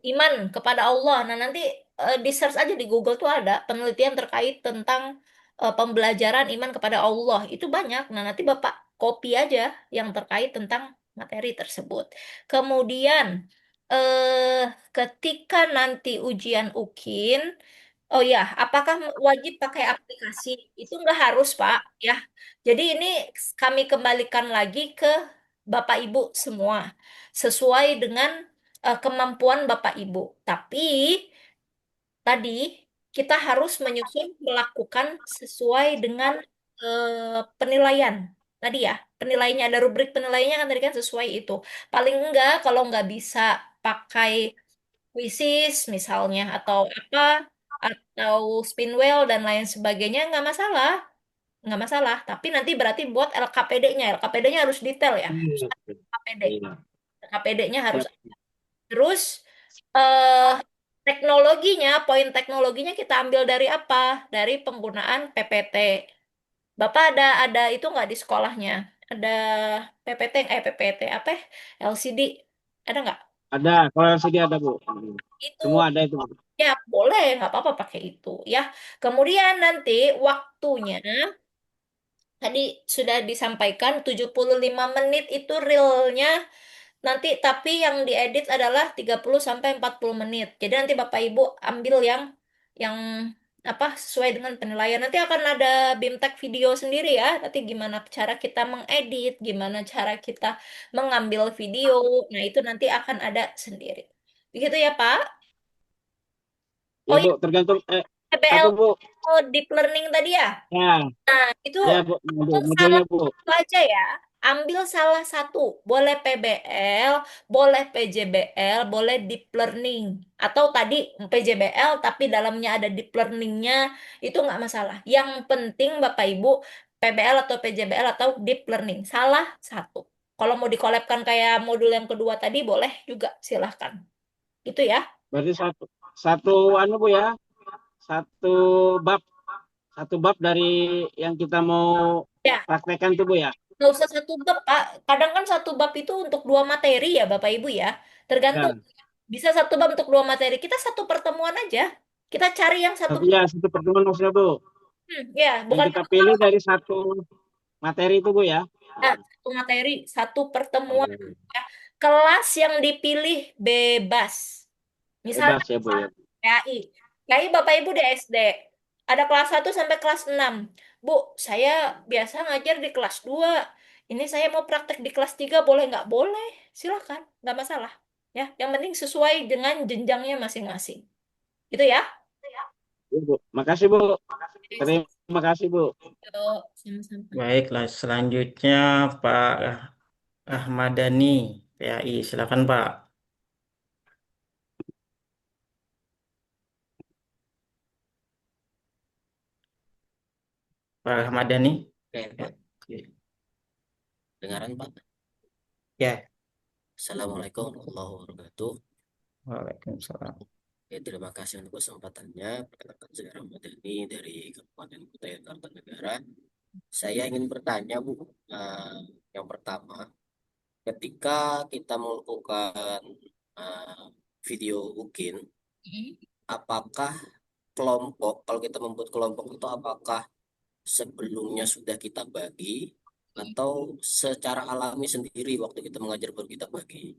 iman kepada Allah. Nah, nanti di search aja di Google tuh ada penelitian terkait tentang pembelajaran iman kepada Allah. Itu banyak. Nah, nanti Bapak copy aja yang terkait tentang materi tersebut. Kemudian eh ketika nanti ujian UKIN, oh ya, apakah wajib pakai aplikasi? Itu nggak harus, Pak, ya. Jadi ini kami kembalikan lagi ke Bapak Ibu semua sesuai dengan kemampuan Bapak Ibu. Tapi tadi kita harus menyusun melakukan sesuai dengan penilaian. Tadi ya, penilaiannya ada rubrik penilaiannya kan tadi kan sesuai itu. Paling enggak kalau nggak bisa pakai quizzes misalnya atau apa atau spinwheel dan lain sebagainya nggak masalah. Tapi nanti berarti buat LKPD-nya, LKPD-nya harus detail ya. Iya. LKPD, Iya. LKPD-nya harus. Siap. Terus eh teknologinya, poin teknologinya kita ambil dari apa? Dari penggunaan PPT. Bapak ada itu nggak di sekolahnya? Ada PPT, PPT apa? Ya? LCD, ada nggak? Ada, kalau LCD ada, Bu. Itu Semua ada itu, Bu. ya boleh, nggak apa-apa pakai itu ya. Kemudian nanti waktunya tadi sudah disampaikan 75 menit itu realnya nanti tapi yang diedit adalah 30 sampai 40 menit. Jadi nanti Bapak Ibu ambil yang apa sesuai dengan penilaian. Nanti akan ada BIMTEK video sendiri ya. Nanti gimana cara kita mengedit, gimana cara kita mengambil video. Nah, itu nanti akan ada sendiri. Begitu ya, Pak? Ya, Oh Bu, ya, tergantung PBL apa, Bu? deep learning tadi ya. Ya, Itu ya, Bu, untuk salah modulnya, Bu. satu aja ya. Ambil salah satu. Boleh PBL, boleh PJBL, boleh deep learning. Atau tadi PJBL tapi dalamnya ada deep learningnya, itu nggak masalah. Yang penting Bapak Ibu PBL atau PJBL atau deep learning. Salah satu. Kalau mau dikolabkan kayak modul yang kedua tadi boleh juga, silahkan. Gitu ya. Berarti satu satu anu, Bu, ya. Satu bab, satu bab dari yang kita mau Ya, praktekkan tuh, Bu, ya. nggak usah satu bab, Pak. Kadang kan satu bab itu untuk dua materi ya, Bapak Ibu ya. Tergantung. Ya. Bisa satu bab untuk dua materi. Kita satu pertemuan aja. Kita cari yang satu. Ya, satu pertemuan maksudnya, Bu. Ya, Yang bukan kita pilih dari satu materi itu, Bu, ya. satu materi, satu pertemuan. Oke. Ya. Kelas yang dipilih bebas. Misalnya Bebas ya, Bu, ya. PAI. PAI Bapak Ibu di SD. Ada kelas 1 sampai kelas 6. Bu, saya biasa ngajar di kelas 2. Ini saya mau praktek di kelas 3 boleh nggak? Boleh. Silakan, nggak masalah. Ya, yang penting sesuai dengan jenjangnya masing-masing. Gitu ya. Ya, Bu. Makasih, Bu. Terima kasih, Bu. Yuk, sama-sama. Baiklah, selanjutnya Pak Ahmad Dhani, PAI. Silakan Pak. Pak Ahmad Dhani. Oke, Pak. Dengaran, Pak. Ya. Assalamualaikum warahmatullahi wabarakatuh. Waalaikumsalam. Ya, terima kasih untuk kesempatannya. Perkenalkan saya Ahmad Dhani dari Kabupaten Kutai Kartanegara. Saya ingin bertanya, Bu. Yang pertama, ketika kita melakukan eh, video UKIN, apakah kelompok, kalau kita membuat kelompok itu apakah sebelumnya sudah kita bagi atau secara alami sendiri waktu kita mengajar baru kita bagi.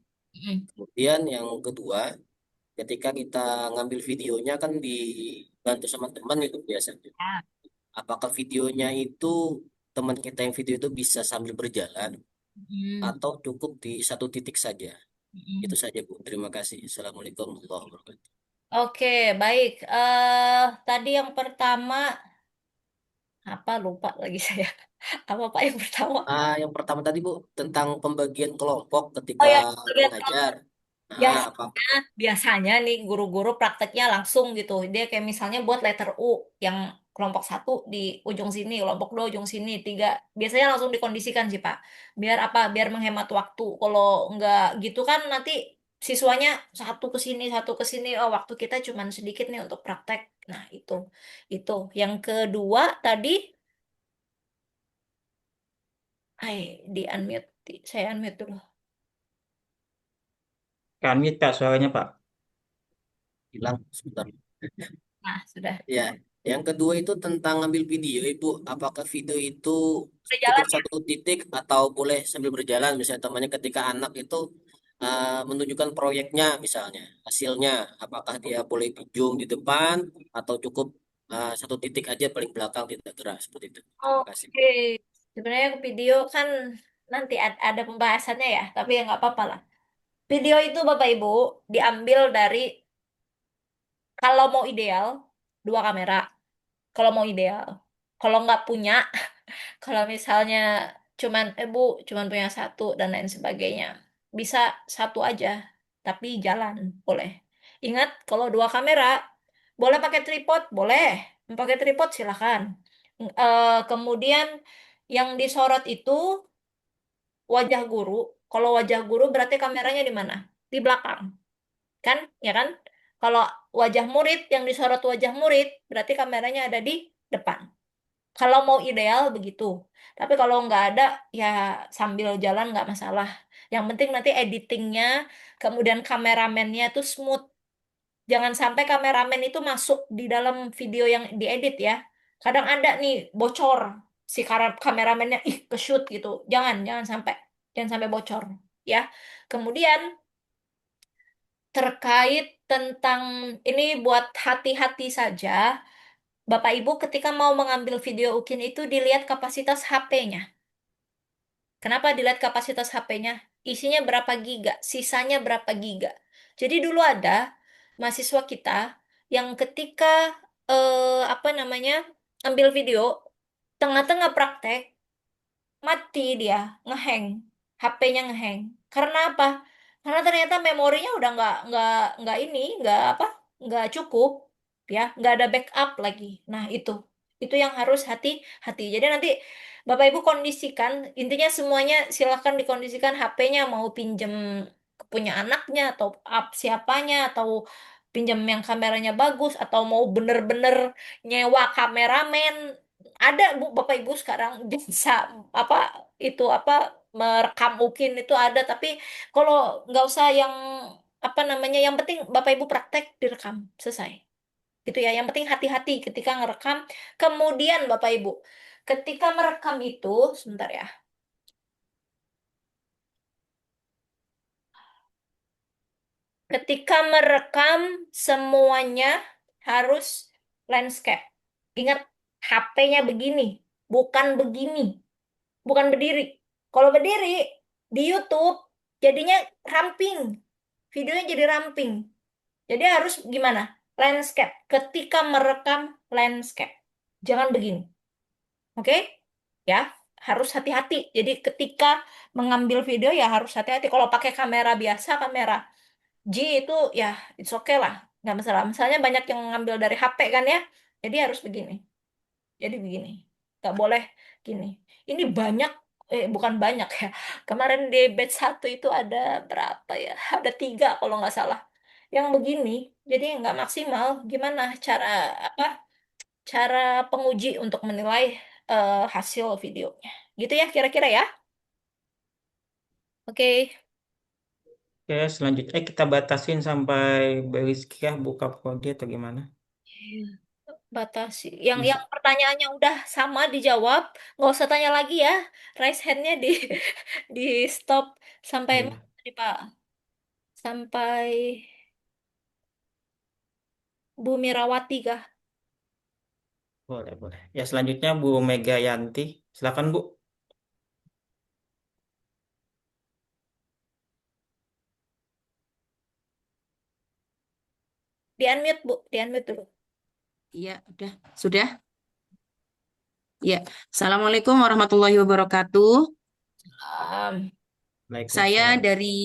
Kemudian yang kedua, ketika kita ngambil videonya kan dibantu sama teman itu biasanya. Apakah videonya itu teman kita yang video itu bisa sambil berjalan atau cukup di satu titik saja? Itu saja, Bu. Terima kasih. Assalamualaikum warahmatullahi wabarakatuh. Oke, baik. Tadi yang pertama apa lupa lagi saya. Apa Pak yang pertama? Yang pertama tadi Bu tentang pembagian kelompok Oh ketika ya, bagian mengajar. Apa biasanya, biasanya nih guru-guru prakteknya langsung gitu. Dia kayak misalnya buat letter U yang kelompok satu di ujung sini, kelompok dua ujung sini, tiga. Biasanya langsung dikondisikan sih Pak. Biar apa? Biar menghemat waktu. Kalau nggak gitu kan nanti siswanya satu ke sini, satu ke sini. Oh, waktu kita cuma sedikit nih untuk praktek. Nah, itu. Itu. Yang kedua tadi, di unmute. Saya unmute dulu. Kami Pak suaranya Pak. hilang sebentar. Nah, sudah. Ya, yang kedua itu tentang ngambil video, Ibu. Apakah video itu Sudah cukup jalan ya? satu titik atau boleh sambil berjalan? Misalnya temannya ketika anak itu menunjukkan proyeknya, misalnya hasilnya, apakah dia boleh ujung di depan atau cukup satu titik aja paling belakang tidak gerak seperti itu. Terima kasih. Oke, sebenarnya video kan nanti ada pembahasannya ya, tapi ya nggak apa-apa lah. Video itu Bapak Ibu diambil dari kalau mau ideal dua kamera, kalau mau ideal. Kalau nggak punya, kalau misalnya Bu cuman punya satu dan lain sebagainya, bisa satu aja, tapi jalan boleh. Ingat kalau dua kamera boleh pakai tripod, boleh. Pakai tripod silakan. Kemudian yang disorot itu wajah guru. Kalau wajah guru berarti kameranya di mana? Di belakang, kan? Ya kan? Kalau wajah murid yang disorot wajah murid berarti kameranya ada di depan. Kalau mau ideal begitu. Tapi kalau nggak ada ya sambil jalan nggak masalah. Yang penting nanti editingnya, kemudian kameramennya itu smooth. Jangan sampai kameramen itu masuk di dalam video yang diedit ya. Kadang ada nih bocor si kameramennya ke shoot gitu. Jangan sampai. Jangan sampai bocor ya. Kemudian terkait tentang ini buat hati-hati saja. Bapak Ibu ketika mau mengambil video UKIN itu dilihat kapasitas HP-nya. Kenapa dilihat kapasitas HP-nya? Isinya berapa giga, sisanya berapa giga. Jadi dulu ada mahasiswa kita yang ketika apa namanya ambil video tengah-tengah praktek mati dia ngeheng, HP-nya ngeheng. Karena apa? Karena ternyata memorinya udah nggak ini nggak apa nggak cukup ya nggak ada backup lagi. Nah itu yang harus hati-hati. Jadi nanti Bapak Ibu kondisikan intinya semuanya silahkan dikondisikan HP-nya mau pinjem punya anaknya atau siapanya atau pinjam yang kameranya bagus atau mau bener-bener nyewa kameramen ada Bu Bapak Ibu sekarang bisa apa itu apa merekam mungkin itu ada tapi kalau nggak usah yang apa namanya yang penting Bapak Ibu praktek direkam selesai gitu ya yang penting hati-hati ketika ngerekam kemudian Bapak Ibu ketika merekam itu sebentar ya ketika merekam semuanya harus landscape ingat HP-nya begini bukan begini bukan berdiri. Kalau berdiri di YouTube jadinya ramping. Videonya jadi ramping. Jadi harus gimana? Landscape. Ketika merekam landscape. Jangan begini. Oke? Ya, harus hati-hati. Jadi ketika mengambil video ya harus hati-hati. Kalau pakai kamera biasa, kamera G itu ya it's okay lah. Nggak masalah. Misalnya banyak yang ngambil dari HP kan ya. Jadi harus begini. Jadi begini, nggak boleh gini. Ini banyak, bukan banyak ya. Kemarin di batch satu itu ada berapa ya? Ada tiga kalau nggak salah. Yang begini, jadi nggak maksimal. Gimana cara apa? Cara penguji untuk menilai hasil videonya. Gitu ya kira-kira ya. Oke. Oke, selanjutnya kita batasin sampai Beriskah buka prodi atau gimana? Batasi. Yang Bisa. pertanyaannya udah sama dijawab, nggak usah tanya lagi ya. Raise hand-nya di di stop sampai mana Iya, tadi Pak? Sampai Bu Mirawati kah? boleh, boleh. Ya, selanjutnya Bu Mega Yanti. Silakan, Bu. Di unmute Bu, di unmute dulu. Iya, udah. Sudah? Ya. Assalamualaikum warahmatullahi wabarakatuh. Um, Saya Waalaikumsalam. dari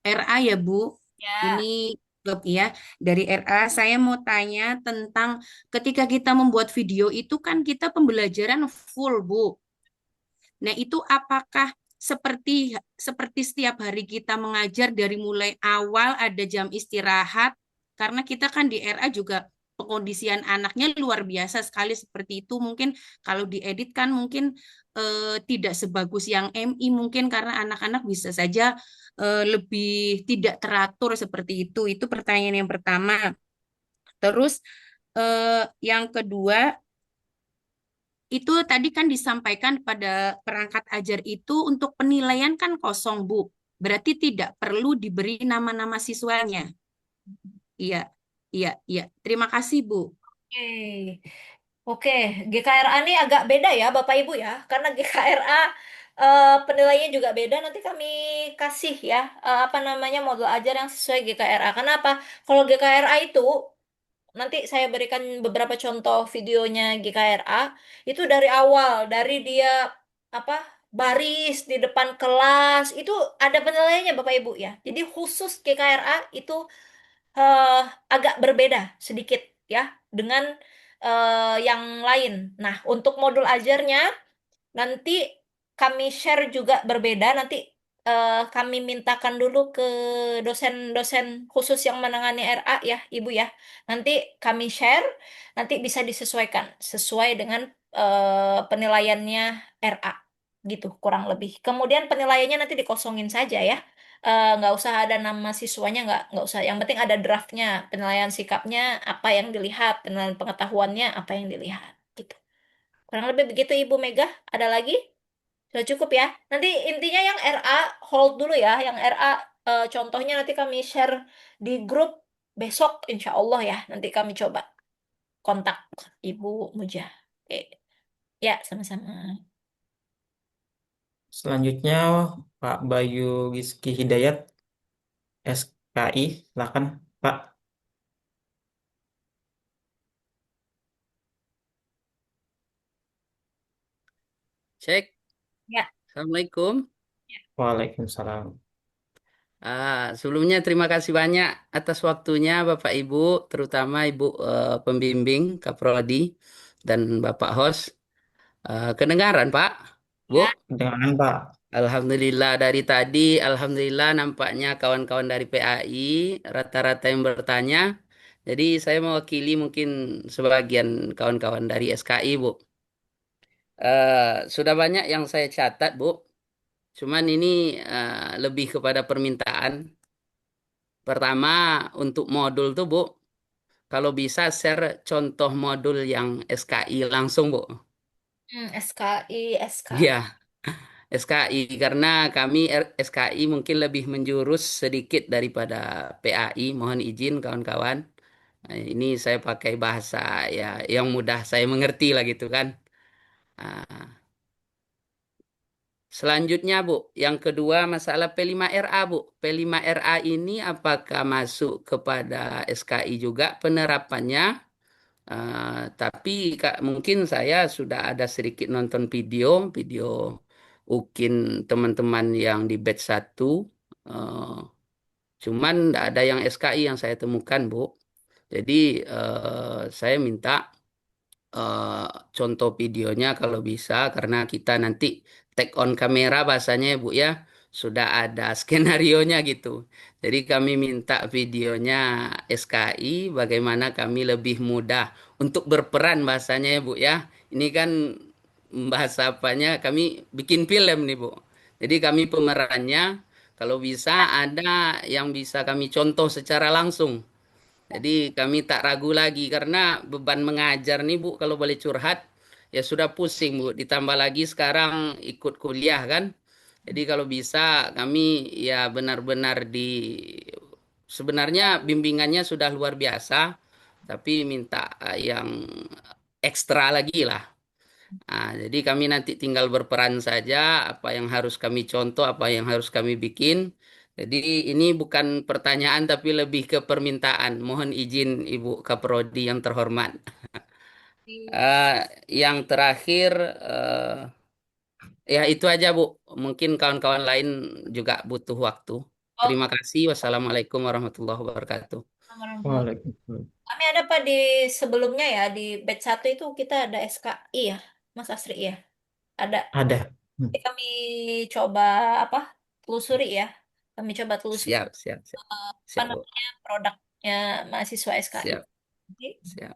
RA ya, Bu. Ini ya. ya, dari RA. Saya mau tanya tentang ketika kita membuat video itu kan kita pembelajaran full, Bu. Nah, itu apakah seperti seperti setiap hari kita mengajar dari mulai awal ada jam istirahat? Karena kita kan di RA juga pengkondisian anaknya luar biasa sekali seperti itu. Mungkin kalau diedit kan mungkin tidak sebagus yang MI mungkin karena anak-anak bisa saja lebih tidak teratur seperti itu. Itu pertanyaan yang pertama. Terus yang kedua itu tadi kan disampaikan pada perangkat ajar itu untuk penilaian kan kosong, Bu. Berarti tidak perlu diberi nama-nama siswanya. Iya, iya, iya. Terima kasih, Bu. Oke. Oke, GKRA ini agak beda ya Bapak Ibu ya, karena GKRA penilaiannya juga beda. Nanti kami kasih ya apa namanya modul ajar yang sesuai GKRA. Kenapa? Kalau GKRA itu nanti saya berikan beberapa contoh videonya GKRA itu dari awal, dari dia apa baris di depan kelas itu ada penilaiannya Bapak Ibu ya. Jadi khusus GKRA itu eh, agak berbeda sedikit ya dengan yang lain. Nah, untuk modul ajarnya nanti kami share juga berbeda. Nanti kami mintakan dulu ke dosen-dosen khusus yang menangani RA ya, Ibu ya. Nanti kami share, nanti bisa disesuaikan sesuai dengan penilaiannya RA gitu kurang lebih. Kemudian penilaiannya nanti dikosongin saja ya. Nggak usah ada nama siswanya, nggak usah. Yang penting ada draftnya, penilaian sikapnya apa yang dilihat, penilaian pengetahuannya apa yang dilihat gitu. Kurang lebih begitu Ibu Mega. Ada lagi? Sudah cukup ya. Nanti intinya yang RA hold dulu ya. Yang RA contohnya nanti kami share di grup besok insya Allah ya. Nanti kami coba kontak Ibu Muja. Oke. Ya, sama-sama. Selanjutnya Pak Bayu Rizky Hidayat, SKI, silakan Pak. Cek. Ya. Assalamualaikum. Waalaikumsalam. Sebelumnya terima kasih banyak atas waktunya Bapak Ibu, terutama Ibu pembimbing Kaprodi dan Bapak host. Kedengaran Pak? Bu? Ya. Dengan Pak. Alhamdulillah dari tadi, Alhamdulillah nampaknya kawan-kawan dari PAI rata-rata yang bertanya. Jadi saya mewakili mungkin sebagian kawan-kawan dari SKI, Bu. Sudah banyak yang saya catat, Bu. Cuman ini lebih kepada permintaan. Pertama, untuk modul tuh, Bu, kalau bisa share contoh modul yang SKI langsung, Bu. SKI, SK. Ya, SKI karena kami SKI mungkin lebih menjurus sedikit daripada PAI. Mohon izin kawan-kawan. Nah, ini saya pakai bahasa ya yang mudah saya mengerti lah gitu kan. Ah, Selanjutnya, Bu, yang kedua masalah P5RA, Bu. P5RA ini apakah masuk kepada SKI juga penerapannya? Tapi Kak, mungkin saya sudah ada sedikit nonton video UKIN teman-teman yang di batch 1. Eh, Cuman tidak ada yang SKI yang saya temukan, Bu. Jadi saya minta eh, contoh videonya kalau bisa karena kita nanti take on kamera bahasanya ya Bu ya sudah ada skenarionya gitu. Jadi kami minta videonya SKI bagaimana kami lebih mudah untuk berperan bahasanya ya Bu ya. Ini kan bahasa apanya kami bikin film nih Bu. Jadi kami pemerannya kalau bisa ada yang bisa kami contoh secara langsung. Jadi kami tak ragu lagi karena beban mengajar nih Bu kalau boleh curhat ya sudah pusing Bu. Ditambah lagi sekarang ikut kuliah kan. Jadi kalau bisa kami ya benar-benar sebenarnya bimbingannya sudah luar biasa tapi minta yang ekstra lagi lah. Jadi kami nanti tinggal berperan saja apa yang harus kami contoh, apa yang harus kami bikin. Jadi ini bukan pertanyaan tapi lebih ke permintaan. Mohon izin Ibu Kaprodi yang terhormat. Eh, yang terakhir, ya itu aja Bu. Mungkin kawan-kawan lain juga butuh waktu. Terima Oke, kasih. Wassalamualaikum warahmatullahi wabarakatuh. warahmatullahi. Waalaikumsalam. Kami ada Pak di sebelumnya ya, di batch 1 itu kita ada SKI ya, Mas Asri ya. Ada. Ada. Nanti kami coba apa? Telusuri ya. Kami coba telusuri Siap, siap, siap. apa Siap, Bu. namanya produknya mahasiswa SKI. Siap, Nanti siap.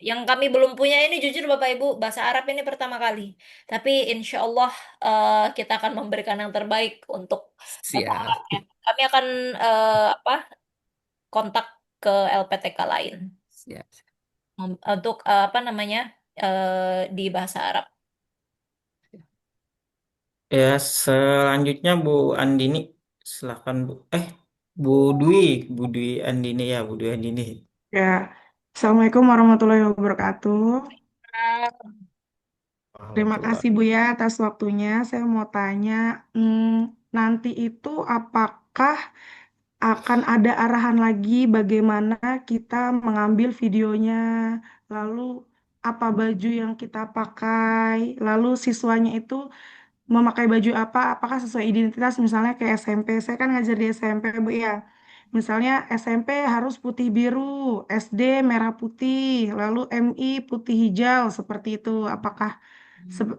yang kami belum punya ini jujur Bapak Ibu, bahasa Arab ini pertama kali. Tapi insya Allah kita akan memberikan yang terbaik untuk bahasa Siap, Arabnya. Kami akan apa kontak ke LPTK lain siap. untuk apa namanya di bahasa Arab. Ya, selanjutnya Bu Andini, silakan Bu. Bu Dwi, Bu Dwi Andini ya, Bu Dwi Andini. Ya, Assalamualaikum warahmatullahi wabarakatuh. Terima Alhamdulillah. kasih Bu ya atas waktunya. Saya mau tanya, nanti itu apakah akan ada arahan lagi bagaimana kita mengambil videonya, lalu apa baju yang kita pakai, lalu siswanya itu memakai baju apa, apakah sesuai identitas, misalnya kayak SMP, saya kan ngajar di SMP Bu ya. Misalnya SMP harus putih biru, SD merah putih, lalu MI putih hijau, seperti itu. Apakah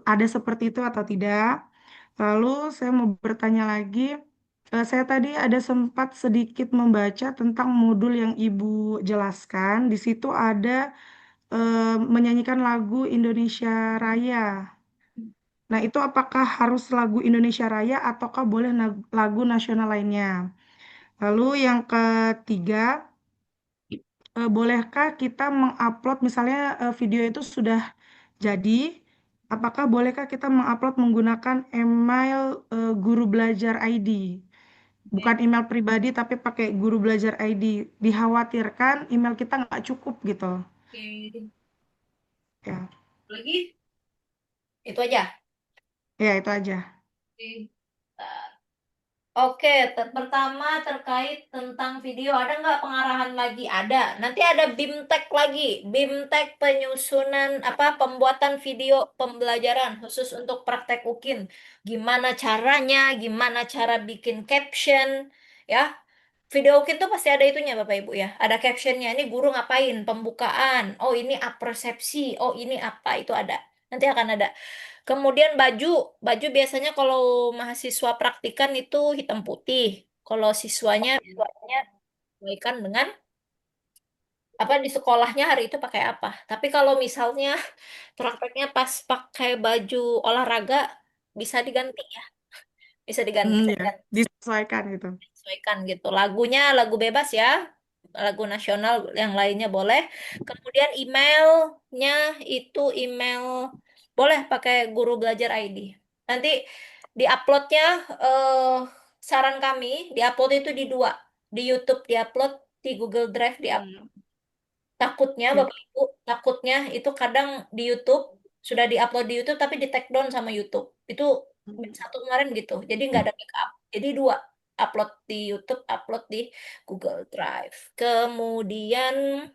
ada seperti itu atau tidak? Lalu saya mau bertanya lagi, saya tadi ada sempat sedikit membaca tentang modul yang Ibu jelaskan. Di situ ada menyanyikan lagu Indonesia Raya. Nah, itu apakah harus lagu Indonesia Raya ataukah boleh lagu nasional lainnya? Lalu yang ketiga, bolehkah kita mengupload misalnya video itu sudah jadi, apakah bolehkah kita mengupload menggunakan email Guru Belajar ID? Bukan email pribadi tapi pakai Guru Belajar ID. Dikhawatirkan email kita nggak cukup gitu. Oke. Ya, Lagi itu aja. ya itu aja. Oke. Oke, pertama terkait tentang video, ada nggak pengarahan lagi? Ada. Nanti ada BIMTEK lagi. BIMTEK penyusunan apa pembuatan video pembelajaran khusus untuk praktek UKIN. Gimana caranya? Gimana cara bikin caption? Ya, video UKIN tuh pasti ada itunya Bapak Ibu ya. Ada captionnya. Ini guru ngapain? Pembukaan. Oh ini apresepsi. Oh ini apa? Itu ada. Nanti akan ada. Kemudian baju biasanya kalau mahasiswa praktikan itu hitam putih. Kalau siswanya sesuaikan dengan apa di sekolahnya hari itu pakai apa. Tapi kalau misalnya prakteknya pas pakai baju olahraga bisa diganti ya, bisa diganti. Ya, disesuaikan gitu. Sesuaikan gitu. Lagunya lagu bebas ya, lagu nasional yang lainnya boleh. Kemudian emailnya itu email boleh pakai Guru Belajar ID. Nanti diuploadnya eh, saran kami diupload itu di dua, di YouTube diupload, di Google Drive diupload. Takutnya Ya. Bapak Ibu, takutnya itu kadang di YouTube sudah diupload di YouTube tapi di take down sama YouTube. Itu satu kemarin gitu. Jadi nggak ada backup. Jadi dua, upload di YouTube, upload di Google Drive. Kemudian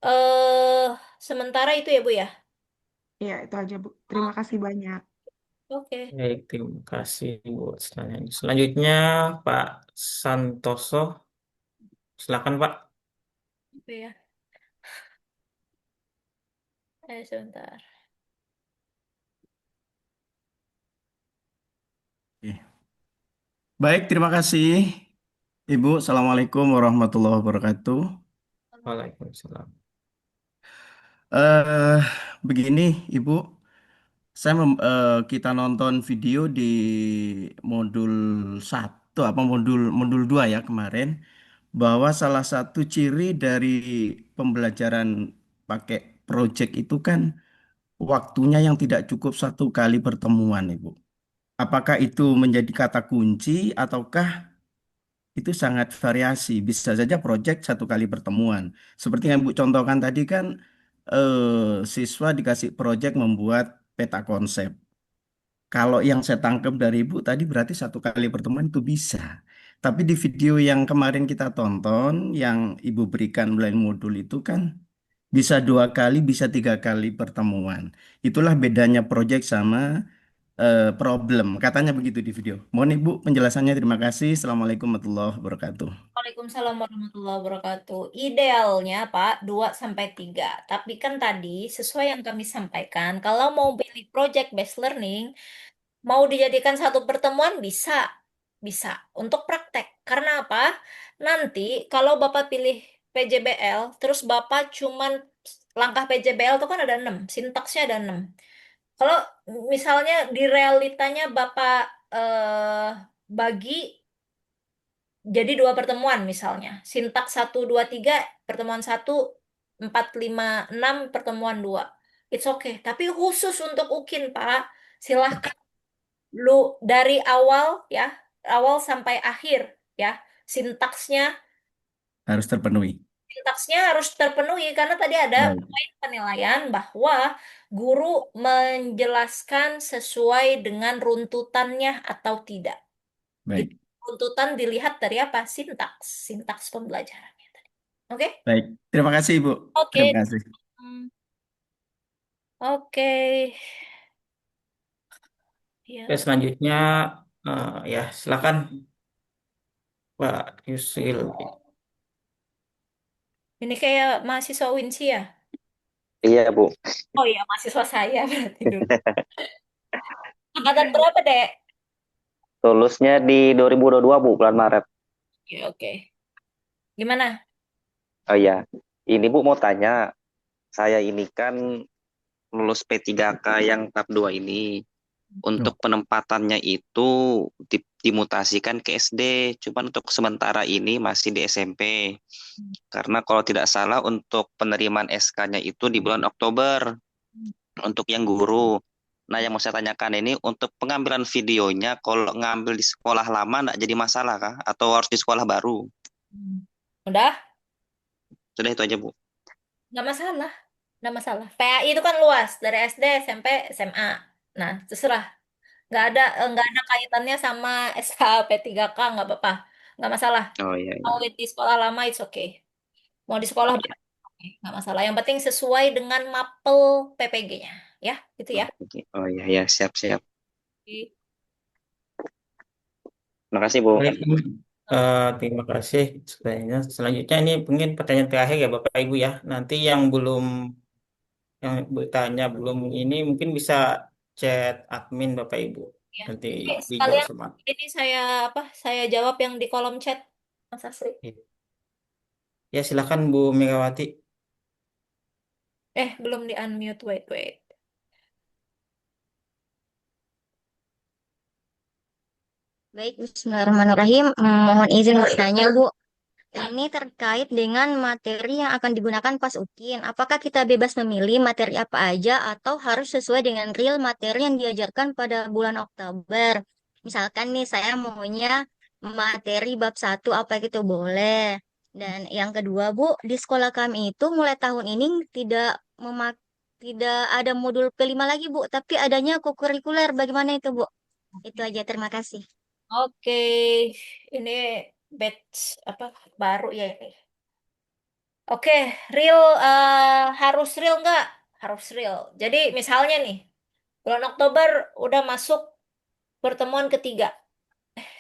eh sementara itu ya Bu ya. Ya, itu aja, Bu. Terima kasih banyak. Oke. Baik, terima kasih Bu. Selanjutnya Pak Santoso, silakan Pak. Oke ya. Sebentar. Oke. Baik, terima kasih Ibu. Assalamualaikum warahmatullahi wabarakatuh. Waalaikumsalam. eh Begini, Ibu, kita nonton video di modul satu apa modul modul 2 ya kemarin, bahwa salah satu ciri dari pembelajaran pakai project itu kan waktunya yang tidak cukup satu kali pertemuan, Ibu. Apakah itu menjadi kata kunci ataukah itu sangat variasi? Bisa saja proyek satu kali pertemuan. Seperti yang Bu contohkan tadi kan, siswa dikasih proyek membuat peta konsep. Kalau yang saya tangkap dari Ibu tadi berarti satu kali pertemuan itu bisa. Tapi di video yang kemarin kita tonton, yang Ibu berikan melalui modul itu kan bisa 2 kali, bisa 3 kali pertemuan. Itulah bedanya project sama problem. Katanya begitu di video. Mohon Ibu penjelasannya. Terima kasih. Assalamualaikum warahmatullahi wabarakatuh. Waalaikumsalam warahmatullahi wabarakatuh. Idealnya Pak 2 sampai 3. Tapi kan tadi sesuai yang kami sampaikan, kalau mau pilih project based learning, mau dijadikan satu pertemuan bisa. Bisa untuk praktek. Karena apa? Nanti kalau Bapak pilih PJBL, terus Bapak cuman langkah PJBL itu kan ada 6, sintaksnya ada 6. Kalau misalnya di realitanya Bapak bagi jadi 2 pertemuan misalnya. Sintaks 1, 2, 3, pertemuan 1, 4, 5, 6, pertemuan 2. It's okay. Tapi khusus untuk UKIN, Pak, silahkan lu dari awal ya, awal sampai akhir ya. Sintaksnya Harus terpenuhi. sintaksnya harus terpenuhi karena tadi ada Baik, poin penilaian bahwa guru menjelaskan sesuai dengan runtutannya atau tidak. baik, Runtutan dilihat dari apa? Sintaks, sintaks pembelajarannya tadi. Oke? baik. Terima kasih Ibu. Oke. Terima kasih. Hmm, Oke. Oke, Ya. selanjutnya ya silakan Pak Yusil. Ini kayak mahasiswa Winsi ya? Iya, Bu. Oh iya, mahasiswa saya berarti dulu. Angkatan berapa, Dek? Lulusnya di 2022, Bu, bulan Maret. Oke, oke. Gimana? Oh iya. Ini, Bu, mau tanya. Saya ini kan lulus P3K yang tahap 2 ini. Untuk penempatannya itu dimutasikan ke SD. Cuman untuk sementara ini masih di SMP. Karena kalau tidak salah untuk penerimaan SK-nya itu di bulan Oktober. Untuk yang guru. Nah, yang mau saya tanyakan ini untuk pengambilan videonya, kalau ngambil di sekolah lama nggak jadi masalah kah? Atau harus di sekolah baru? Udah? Sudah itu aja, Bu. Nggak masalah. Nggak masalah. PAI itu kan luas. Dari SD, SMP, SMA. Nah, terserah. Nggak ada kaitannya sama SKP3K, nggak apa-apa. Nggak masalah. Oh iya, Mau iya. di sekolah lama, it's okay. Mau di sekolah Oh iya. baru, oke, nggak masalah. Yang penting sesuai dengan mapel PPG-nya. Ya, gitu ya. Oh, oke. Oh iya, ya, siap-siap. Oke. Terima kasih, Bu. Baik, terima kasih. Selanjutnya ini mungkin pertanyaan terakhir ya Bapak Ibu ya. Nanti yang bertanya belum ini mungkin bisa chat admin Bapak Ibu. Ya. Nanti Oke, dijawab sekalian sama. ini saya jawab yang di kolom chat, Mas Asri. Ya silakan Bu Megawati. Belum di unmute, wait. Baik, Bismillahirrahmanirrahim. Mohon izin bertanya, Bu. Ini terkait dengan materi yang akan digunakan pas UKIN. Apakah kita bebas memilih materi apa aja atau harus sesuai dengan real materi yang diajarkan pada bulan Oktober? Misalkan nih, saya maunya materi bab 1 apa gitu boleh. Dan yang kedua, Bu, di sekolah kami itu mulai tahun ini tidak ada modul P5 lagi, Bu, tapi adanya kokurikuler. Bagaimana itu, Bu? Itu aja, terima kasih. Oke, ini batch apa baru ya ini. Oke, real harus real nggak? Harus real. Jadi misalnya nih, bulan Oktober udah masuk pertemuan ketiga.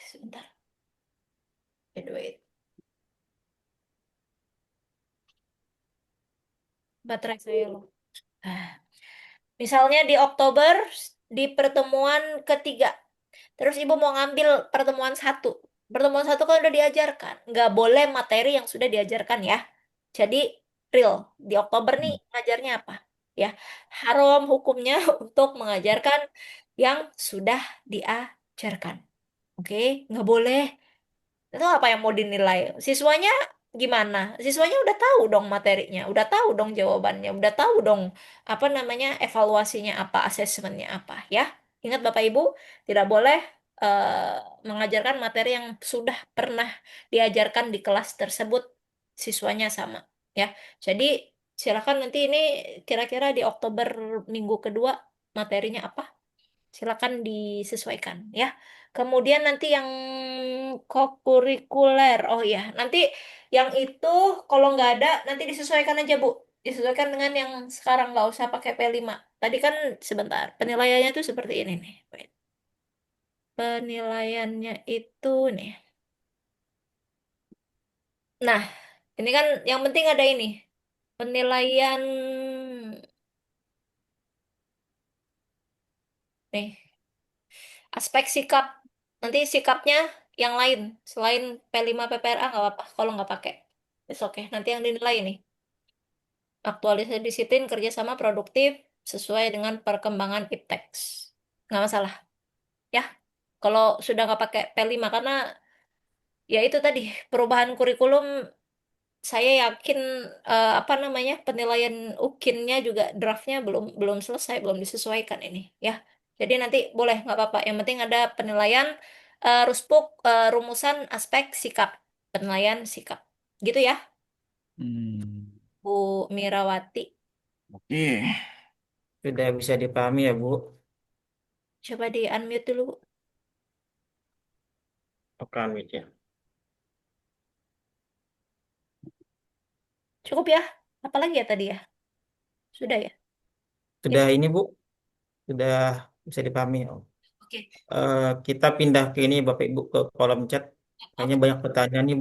Sebentar. Wait. Baterai saya loh. Misalnya di Oktober di pertemuan ketiga. Terus ibu mau ngambil pertemuan 1. Pertemuan 1 kan udah diajarkan. Nggak boleh materi yang sudah diajarkan ya. Jadi real. Di Oktober nih ngajarnya apa? Ya, haram hukumnya untuk mengajarkan yang sudah diajarkan. Oke, nggak boleh. Itu apa yang mau dinilai? Siswanya gimana? Siswanya udah tahu dong materinya, udah tahu dong jawabannya, udah tahu dong apa namanya evaluasinya apa, asesmennya apa, ya. Ingat Bapak Ibu, tidak boleh mengajarkan materi yang sudah pernah diajarkan di kelas tersebut siswanya sama, ya. Jadi silakan nanti ini kira-kira di Oktober minggu kedua materinya apa? Silakan disesuaikan ya. Kemudian nanti yang kokurikuler. Oh ya, nanti yang itu kalau nggak ada nanti disesuaikan aja Bu. Disesuaikan dengan yang sekarang nggak usah pakai P5. Tadi kan sebentar, penilaiannya itu seperti ini nih. Wait. Penilaiannya itu nih. Nah, ini kan yang penting ada ini. Penilaian nih, aspek sikap. Nanti sikapnya yang lain selain P5 PPRA nggak apa-apa kalau nggak pakai. It's okay. Nanti yang dinilai nih. Aktualisasi disiplin kerjasama produktif sesuai dengan perkembangan IPTEX. Nggak masalah. Ya, kalau sudah nggak pakai P5 karena ya itu tadi perubahan kurikulum saya yakin apa namanya penilaian UKIN-nya juga draftnya belum belum selesai, belum disesuaikan ini ya. Jadi nanti boleh nggak apa-apa. Yang penting ada penilaian ruspuk rumusan aspek sikap, penilaian sikap, gitu ya, Hmm. Bu Mirawati. Oke. Sudah bisa dipahami ya, Bu. Coba di unmute dulu, Bu. Oke, Amit ya. Cukup ya? Apalagi ya tadi ya? Sudah ya? Sudah ini, Bu. Sudah bisa dipahami. Oh. Oke. Kita pindah ke ini, Bapak Ibu, ke kolom chat. Kayaknya Oke. banyak pertanyaan nih,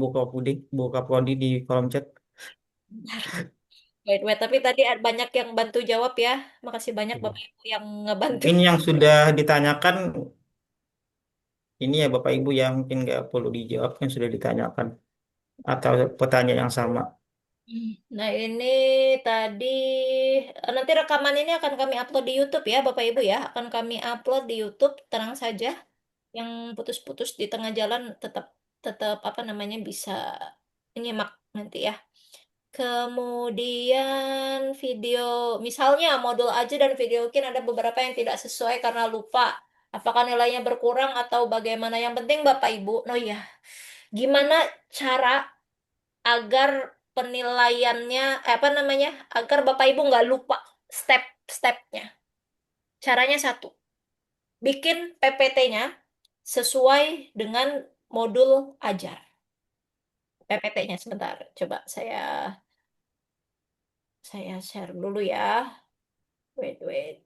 Bu Kapodi di kolom chat. Wait, wait. Tapi tadi banyak yang bantu jawab ya. Makasih banyak Bapak Ibu yang ngebantu. Mungkin yang sudah ditanyakan, ini ya Bapak Ibu yang mungkin nggak perlu dijawab, kan sudah ditanyakan. Atau pertanyaan yang sama. Nah, ini tadi nanti rekaman ini akan kami upload di YouTube ya, Bapak Ibu ya. Akan kami upload di YouTube, tenang saja. Yang putus-putus di tengah jalan tetap tetap apa namanya bisa menyimak nanti ya. Kemudian video, misalnya modul aja dan video mungkin ada beberapa yang tidak sesuai karena lupa. Apakah nilainya berkurang atau bagaimana? Yang penting Bapak Ibu, no ya. Gimana cara agar penilaiannya, apa namanya, agar Bapak Ibu nggak lupa step-stepnya. Caranya satu, bikin PPT-nya sesuai dengan modul ajar. PPT-nya sebentar, coba saya share dulu ya. Wait, wait.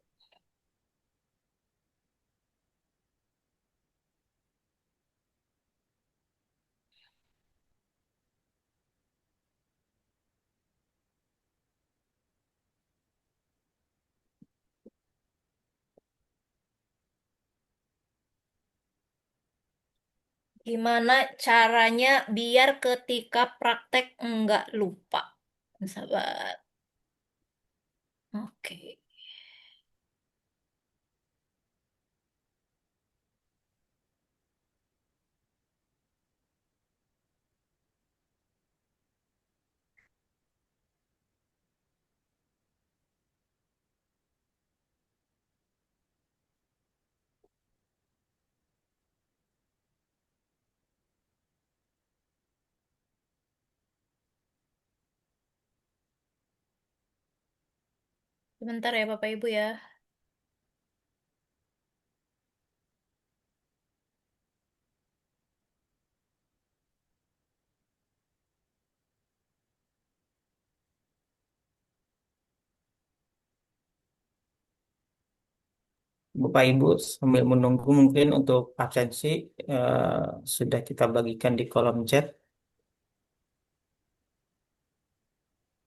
Gimana caranya biar ketika praktek nggak lupa? Sahabat. Oke. Sebentar ya Bapak Ibu ya. Bapak Ibu sambil menunggu mungkin untuk absensi sudah kita bagikan di kolom chat.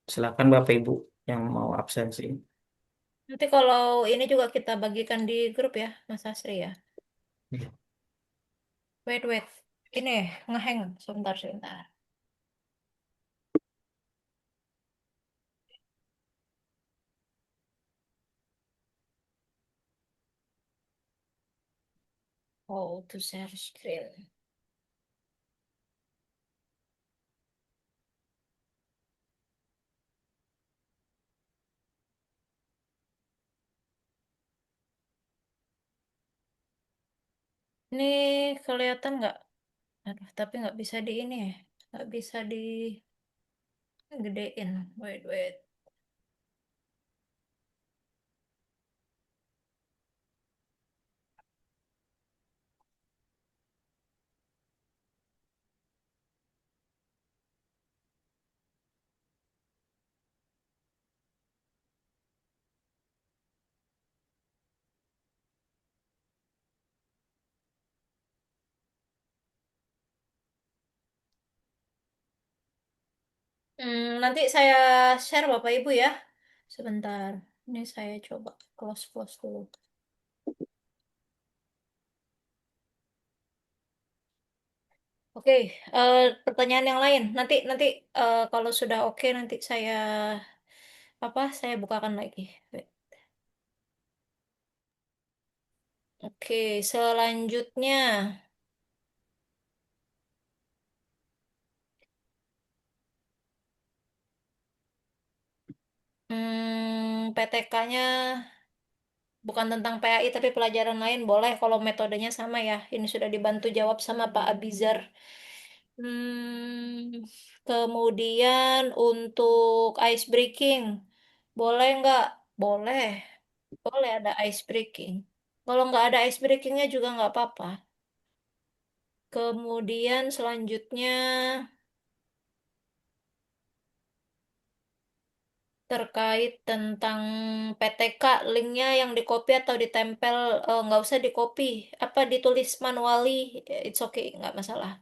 Silakan Bapak Ibu yang mau absensi. Nanti kalau ini juga kita bagikan di grup ya, Mas Asri ya. Iya. Wait, wait. Ini ngeheng. Sebentar, sebentar. Oh, to share screen. Ini kelihatan nggak? Aduh, tapi nggak bisa di ini ya. Nggak bisa digedein. Wait, wait. Nanti saya share Bapak Ibu ya. Sebentar. Ini saya coba close dulu. Oke, pertanyaan yang lain. Nanti nanti kalau sudah oke nanti saya bukakan lagi. Wait. Oke, selanjutnya PTK-nya bukan tentang PAI tapi pelajaran lain boleh kalau metodenya sama ya. Ini sudah dibantu jawab sama Pak Abizar. Kemudian untuk ice breaking, boleh nggak? Boleh, boleh ada ice breaking. Kalau nggak ada ice breakingnya juga nggak apa-apa. Kemudian selanjutnya terkait tentang PTK, linknya yang di copy atau ditempel, nggak usah di copy, apa ditulis manually, it's okay, nggak masalah.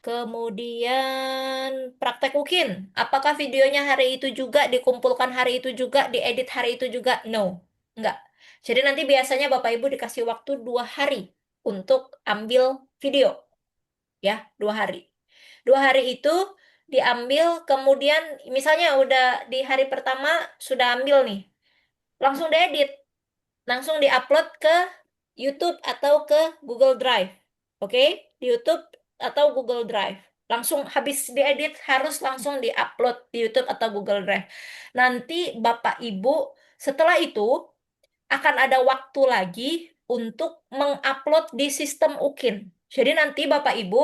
Kemudian praktek UKIN, apakah videonya hari itu juga, dikumpulkan hari itu juga, diedit hari itu juga? No, nggak. Jadi nanti biasanya Bapak Ibu dikasih waktu 2 hari untuk ambil video, ya, 2 hari. 2 hari itu diambil, kemudian misalnya udah di hari pertama sudah ambil nih, langsung diedit, langsung diupload ke YouTube atau ke Google Drive. Oke, di YouTube atau Google Drive. Langsung habis diedit harus langsung diupload di YouTube atau Google Drive. Nanti Bapak Ibu setelah itu akan ada waktu lagi untuk mengupload di sistem UKIN. Jadi nanti Bapak Ibu,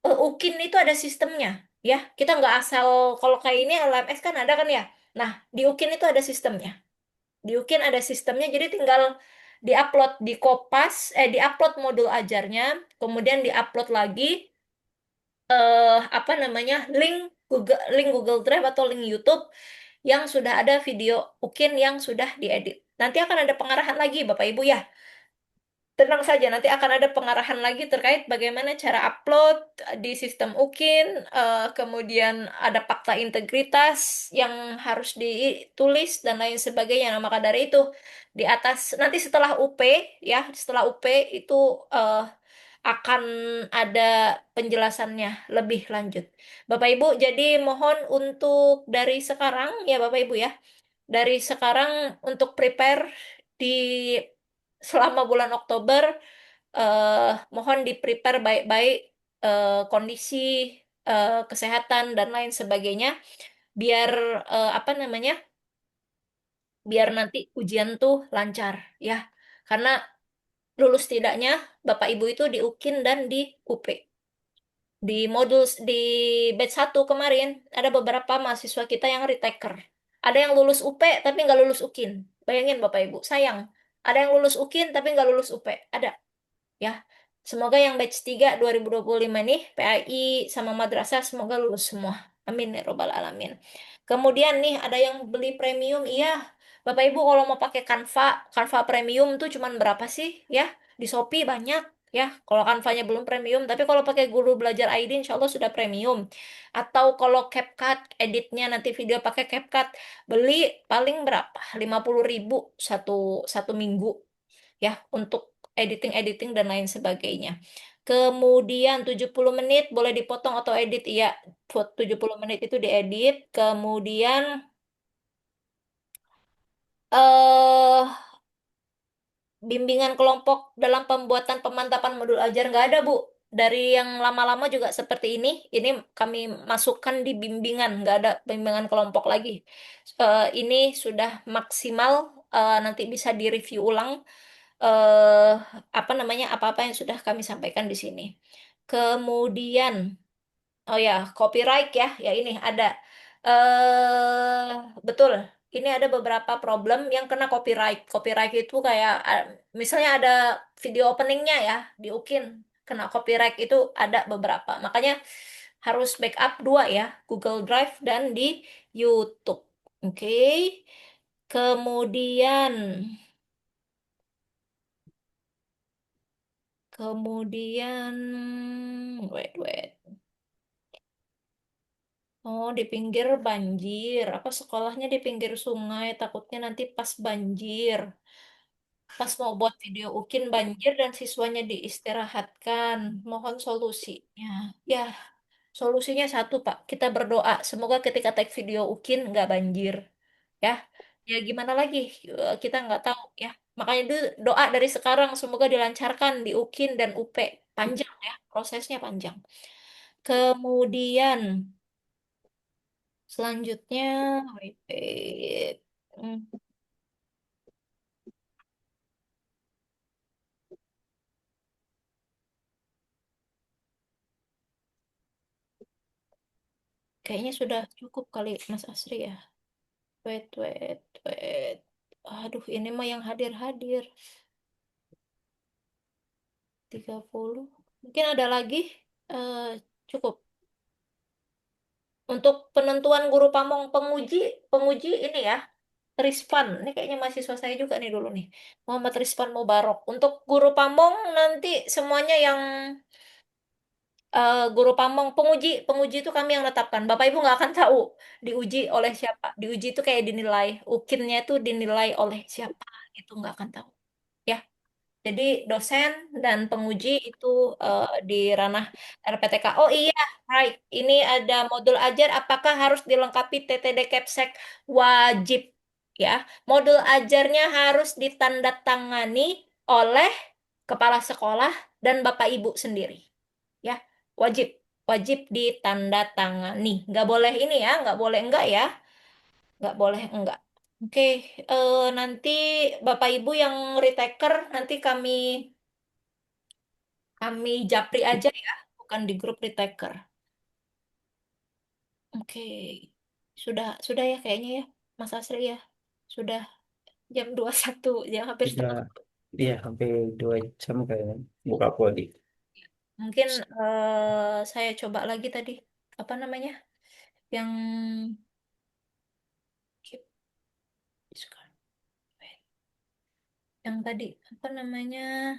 UKIN itu ada sistemnya, ya. Kita nggak asal, kalau kayak ini LMS kan ada kan ya. Nah, di UKIN itu ada sistemnya. Di UKIN ada sistemnya, jadi tinggal diupload di Kopas, diupload modul ajarnya, kemudian diupload lagi apa namanya, link Google Drive atau link YouTube yang sudah ada video UKIN yang sudah diedit. Nanti akan ada pengarahan lagi Bapak Ibu ya. Tenang saja, nanti akan ada pengarahan lagi terkait bagaimana cara upload di sistem UKIN, kemudian ada fakta integritas yang harus ditulis dan lain sebagainya. Nah, maka dari itu di atas nanti setelah UP, ya, setelah UP itu eh, akan ada penjelasannya lebih lanjut. Bapak Ibu, jadi mohon untuk dari sekarang ya Bapak Ibu ya, dari sekarang untuk prepare di selama bulan Oktober, mohon di-prepare baik-baik kondisi kesehatan dan lain sebagainya biar apa namanya? Biar nanti ujian tuh lancar ya. Karena lulus tidaknya Bapak Ibu itu di UKIN dan di UP. Di modul di batch 1 kemarin ada beberapa mahasiswa kita yang retaker. Ada yang lulus UP tapi nggak lulus UKIN. Bayangin Bapak Ibu, sayang. Ada yang lulus UKIN tapi nggak lulus UP. Ada. Ya, semoga yang batch 3 2025 nih PAI sama madrasah semoga lulus semua. Amin ya robbal alamin. Kemudian nih ada yang beli premium, iya. Bapak Ibu kalau mau pakai Canva premium tuh cuman berapa sih ya? Di Shopee banyak ya. Kalau Canvanya belum premium, tapi kalau pakai Guru Belajar ID insya Allah sudah premium. Atau kalau CapCut editnya nanti video pakai CapCut, beli paling berapa? 50.000 satu satu minggu ya untuk editing-editing dan lain sebagainya. Kemudian 70 menit boleh dipotong atau edit, iya. 70 menit itu diedit. Kemudian eh bimbingan kelompok dalam pembuatan pemantapan modul ajar nggak ada, Bu. Dari yang lama-lama juga seperti ini. Ini kami masukkan di bimbingan, nggak ada bimbingan kelompok lagi. Ini sudah maksimal, nanti bisa direview ulang eh apa namanya, apa-apa yang sudah kami sampaikan di sini. Kemudian, oh ya, copyright ya, ya ini ada. Betul, ini ada beberapa problem yang kena copyright. Copyright itu kayak, misalnya ada video openingnya ya di UKIN, kena copyright itu ada beberapa. Makanya harus backup 2 ya, Google Drive dan di YouTube. Oke, kemudian. Kemudian, wait. Oh, di pinggir banjir. Apa sekolahnya di pinggir sungai? Takutnya nanti pas banjir. Pas mau buat video UKIN banjir dan siswanya diistirahatkan. Mohon solusinya. Ya, solusinya satu, Pak. Kita berdoa. Semoga ketika take video UKIN nggak banjir. Ya, ya gimana lagi? Kita nggak tahu ya. Makanya itu doa dari sekarang. Semoga dilancarkan di UKIN dan UP. Panjang ya, prosesnya panjang. Kemudian, selanjutnya, wait, wait. Hmm, kayaknya sudah cukup kali, Mas Asri ya. Wait, wait, wait. Aduh, ini mah yang hadir-hadir. 30. Mungkin ada lagi? Eh, cukup. Untuk penentuan guru pamong penguji, penguji ini ya, Rizvan. Ini kayaknya mahasiswa saya juga nih dulu nih. Muhammad Rizvan Mubarok. Untuk guru pamong nanti semuanya yang guru pamong penguji, penguji itu kami yang tetapkan. Bapak Ibu nggak akan tahu diuji oleh siapa. Diuji itu kayak dinilai, ukinnya itu dinilai oleh siapa. Itu nggak akan tahu. Ya. Jadi dosen dan penguji itu di ranah RPTK. Oh iya, right. Ini ada modul ajar. Apakah harus dilengkapi TTD Capsek? Wajib, ya. Modul ajarnya harus ditandatangani oleh kepala sekolah dan Bapak Ibu sendiri, ya. Wajib, wajib ditandatangani. Nggak boleh ini ya, nggak boleh enggak ya, nggak boleh enggak. Oke, nanti Bapak Ibu yang retaker nanti kami japri aja ya, bukan di grup retaker. Oke, sudah ya kayaknya ya, Mas Asri ya. Sudah jam 21, jam hampir Sudah, setengah. iya hampir 2 jam kayaknya buka poli. Mungkin saya coba lagi tadi, apa namanya, yang yang tadi, apa namanya,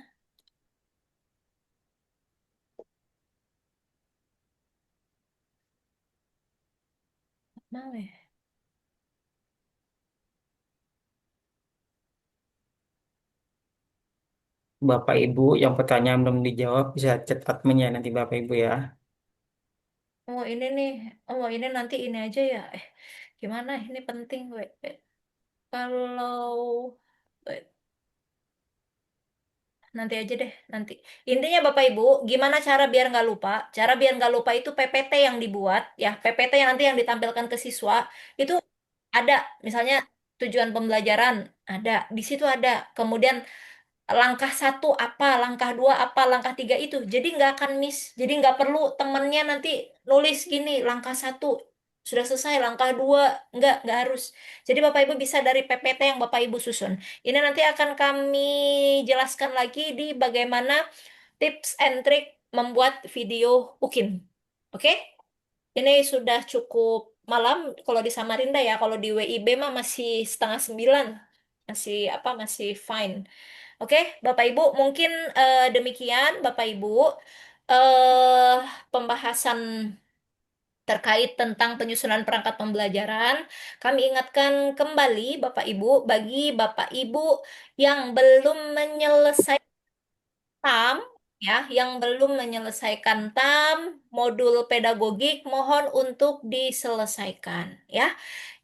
mau ya. Bapak Ibu yang pertanyaan belum dijawab bisa chat adminnya nanti Bapak Ibu ya. Oh ini nih, oh ini nanti ini aja ya. Gimana? Ini penting, we. Kalau nanti aja deh, nanti. Intinya Bapak Ibu, gimana cara biar nggak lupa? Cara biar nggak lupa itu PPT yang dibuat, ya PPT yang nanti yang ditampilkan ke siswa itu ada, misalnya tujuan pembelajaran ada, di situ ada. Kemudian langkah satu apa, langkah dua apa, langkah tiga itu. Jadi nggak akan miss. Jadi nggak perlu temennya nanti nulis gini, langkah satu sudah selesai, langkah dua nggak harus. Jadi Bapak Ibu bisa dari PPT yang Bapak Ibu susun. Ini nanti akan kami jelaskan lagi di bagaimana tips and trick membuat video UKIN. Oke? Ini sudah cukup malam kalau di Samarinda ya. Kalau di WIB mah masih setengah 9. Masih apa? Masih fine. Oke, Bapak Ibu, mungkin demikian Bapak Ibu eh pembahasan terkait tentang penyusunan perangkat pembelajaran. Kami ingatkan kembali Bapak Ibu, bagi Bapak Ibu yang belum menyelesaikan TAM, ya, yang belum menyelesaikan TAM, modul pedagogik, mohon untuk diselesaikan, ya.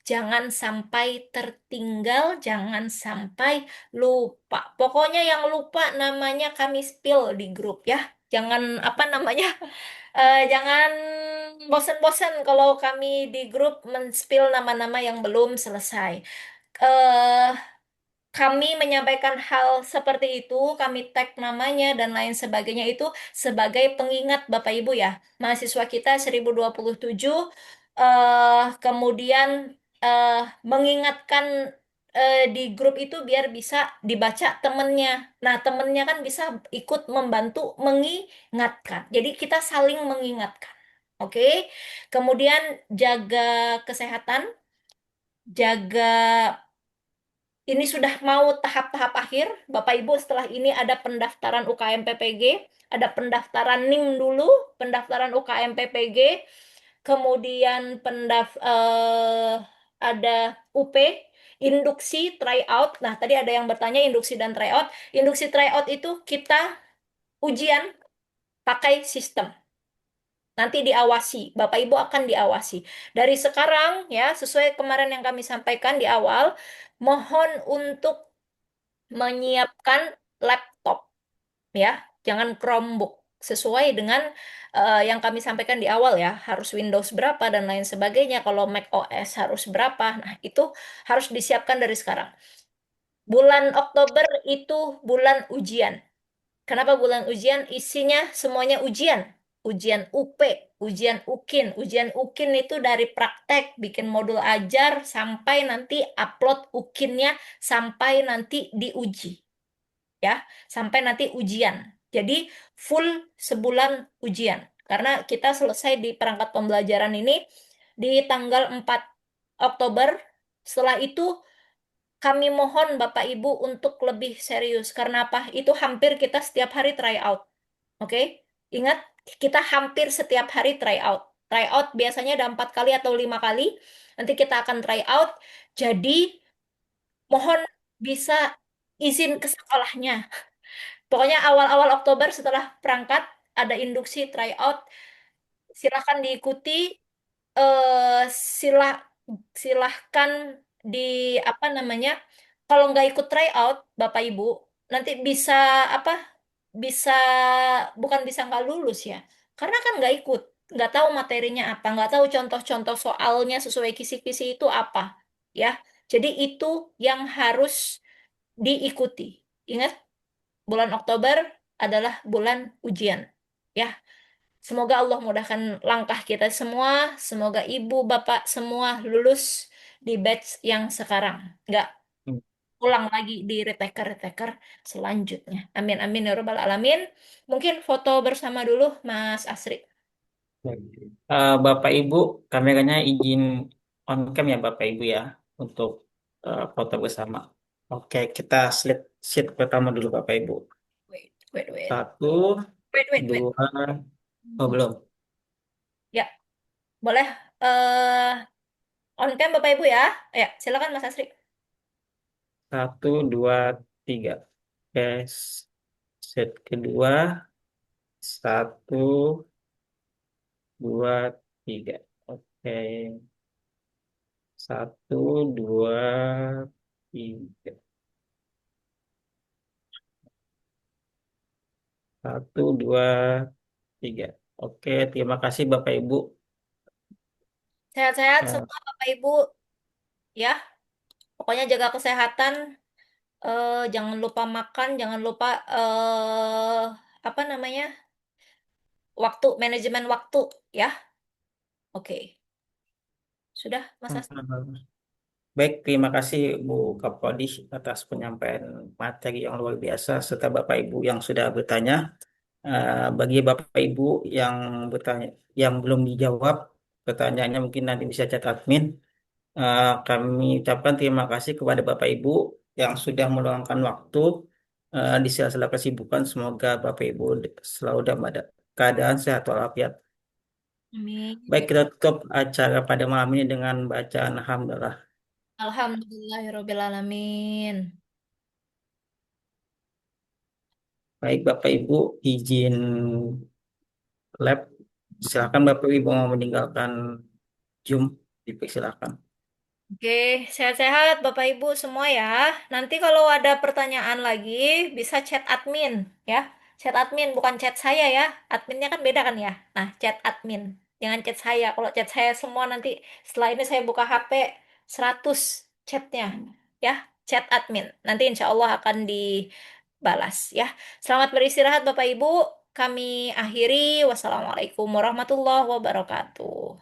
Jangan sampai tertinggal, jangan sampai lupa. Pokoknya yang lupa namanya kami spill di grup ya. Jangan apa namanya? Jangan bosan-bosan kalau kami di grup men-spill nama-nama yang belum selesai. Eh Kami menyampaikan hal seperti itu, kami tag namanya dan lain sebagainya itu sebagai pengingat Bapak Ibu ya. Mahasiswa kita 1027 kemudian eh, mengingatkan di grup itu biar bisa dibaca temennya. Nah, temennya kan bisa ikut membantu mengingatkan. Jadi kita saling mengingatkan. Oke. Kemudian jaga kesehatan, jaga ini sudah mau tahap-tahap akhir. Bapak Ibu, setelah ini ada pendaftaran UKM PPG, ada pendaftaran NIM dulu, pendaftaran UKM PPG. kemudian ada UP, induksi, tryout. Nah, tadi ada yang bertanya induksi dan tryout. Induksi tryout itu kita ujian pakai sistem. Nanti diawasi, Bapak Ibu akan diawasi. Dari sekarang ya, sesuai kemarin yang kami sampaikan di awal, mohon untuk menyiapkan laptop ya, jangan Chromebook. Sesuai dengan yang kami sampaikan di awal ya, harus Windows berapa dan lain sebagainya. Kalau Mac OS harus berapa. Nah, itu harus disiapkan dari sekarang. Bulan Oktober itu bulan ujian. Kenapa bulan ujian? Isinya semuanya ujian. Ujian UP, ujian UKIN. Ujian UKIN itu dari praktek, bikin modul ajar, sampai nanti upload UKIN-nya, sampai nanti diuji. Ya, sampai nanti ujian. Jadi full sebulan ujian. Karena kita selesai di perangkat pembelajaran ini di tanggal 4 Oktober. Setelah itu kami mohon Bapak Ibu untuk lebih serius. Karena apa? Itu hampir kita setiap hari try out. Oke? Ingat, kita hampir setiap hari try out. Try out biasanya ada 4 kali atau 5 kali. Nanti kita akan try out. Jadi, mohon bisa izin ke sekolahnya. Pokoknya awal-awal Oktober setelah berangkat ada induksi tryout, silahkan diikuti. eh silah Silahkan di apa namanya? Kalau nggak ikut tryout, Bapak Ibu nanti bisa apa? Bisa bukan bisa nggak lulus ya, karena kan nggak ikut, nggak tahu materinya apa, nggak tahu contoh-contoh soalnya sesuai kisi-kisi itu apa, ya. Jadi itu yang harus diikuti. Ingat, bulan Oktober adalah bulan ujian. Ya, semoga Allah mudahkan langkah kita semua. Semoga ibu, bapak semua lulus di batch yang sekarang. Nggak ulang lagi di retaker-retaker selanjutnya. Amin, amin, ya Rabbal Alamin. Mungkin foto bersama dulu, Mas Asri. Bapak Ibu, kameranya izin on cam ya Bapak Ibu ya untuk foto bersama. Oke, kita slide sheet pertama dulu Bapak Ibu. Wait, wait, wait. Satu, Wait, wait, wait. dua, oh belum. Ya, boleh on cam Bapak Ibu ya. Ya, silakan Mas Asri. Satu, dua, tiga. Oke, set kedua. Satu, dua, tiga. Oke, satu, dua, tiga. Satu, dua, tiga. Oke, terima kasih Bapak Ibu. Sehat-sehat Eh, semua Bapak Ibu ya. Pokoknya jaga kesehatan. Jangan lupa makan, jangan lupa apa namanya? Waktu, manajemen waktu ya. Oke. Sudah, Mas Asri. Baik, terima kasih Bu Kapoldi atas penyampaian materi yang luar biasa serta Bapak Ibu yang sudah bertanya. Bagi Bapak Ibu yang bertanya, yang belum dijawab pertanyaannya mungkin nanti bisa chat admin. Kami ucapkan terima kasih kepada Bapak Ibu yang sudah meluangkan waktu di sela-sela kesibukan. Semoga Bapak Ibu selalu dalam keadaan sehat walafiat. Baik, Amin. kita tutup acara pada malam ini dengan bacaan Alhamdulillah. Alhamdulillahirrabbilalamin. Baik, Bapak Ibu, izin lab. Silakan Bapak Ibu mau meninggalkan Zoom, dipersilakan. Oke, sehat-sehat Bapak Ibu semua ya. Nanti kalau ada pertanyaan lagi bisa chat admin ya. Chat admin bukan chat saya ya. Adminnya kan beda kan ya. Nah, chat admin. Jangan chat saya. Kalau chat saya semua nanti setelah ini saya buka HP 100 chatnya ya. Chat admin. Nanti insya Allah akan dibalas ya. Selamat beristirahat Bapak Ibu. Kami akhiri. Wassalamualaikum warahmatullahi wabarakatuh.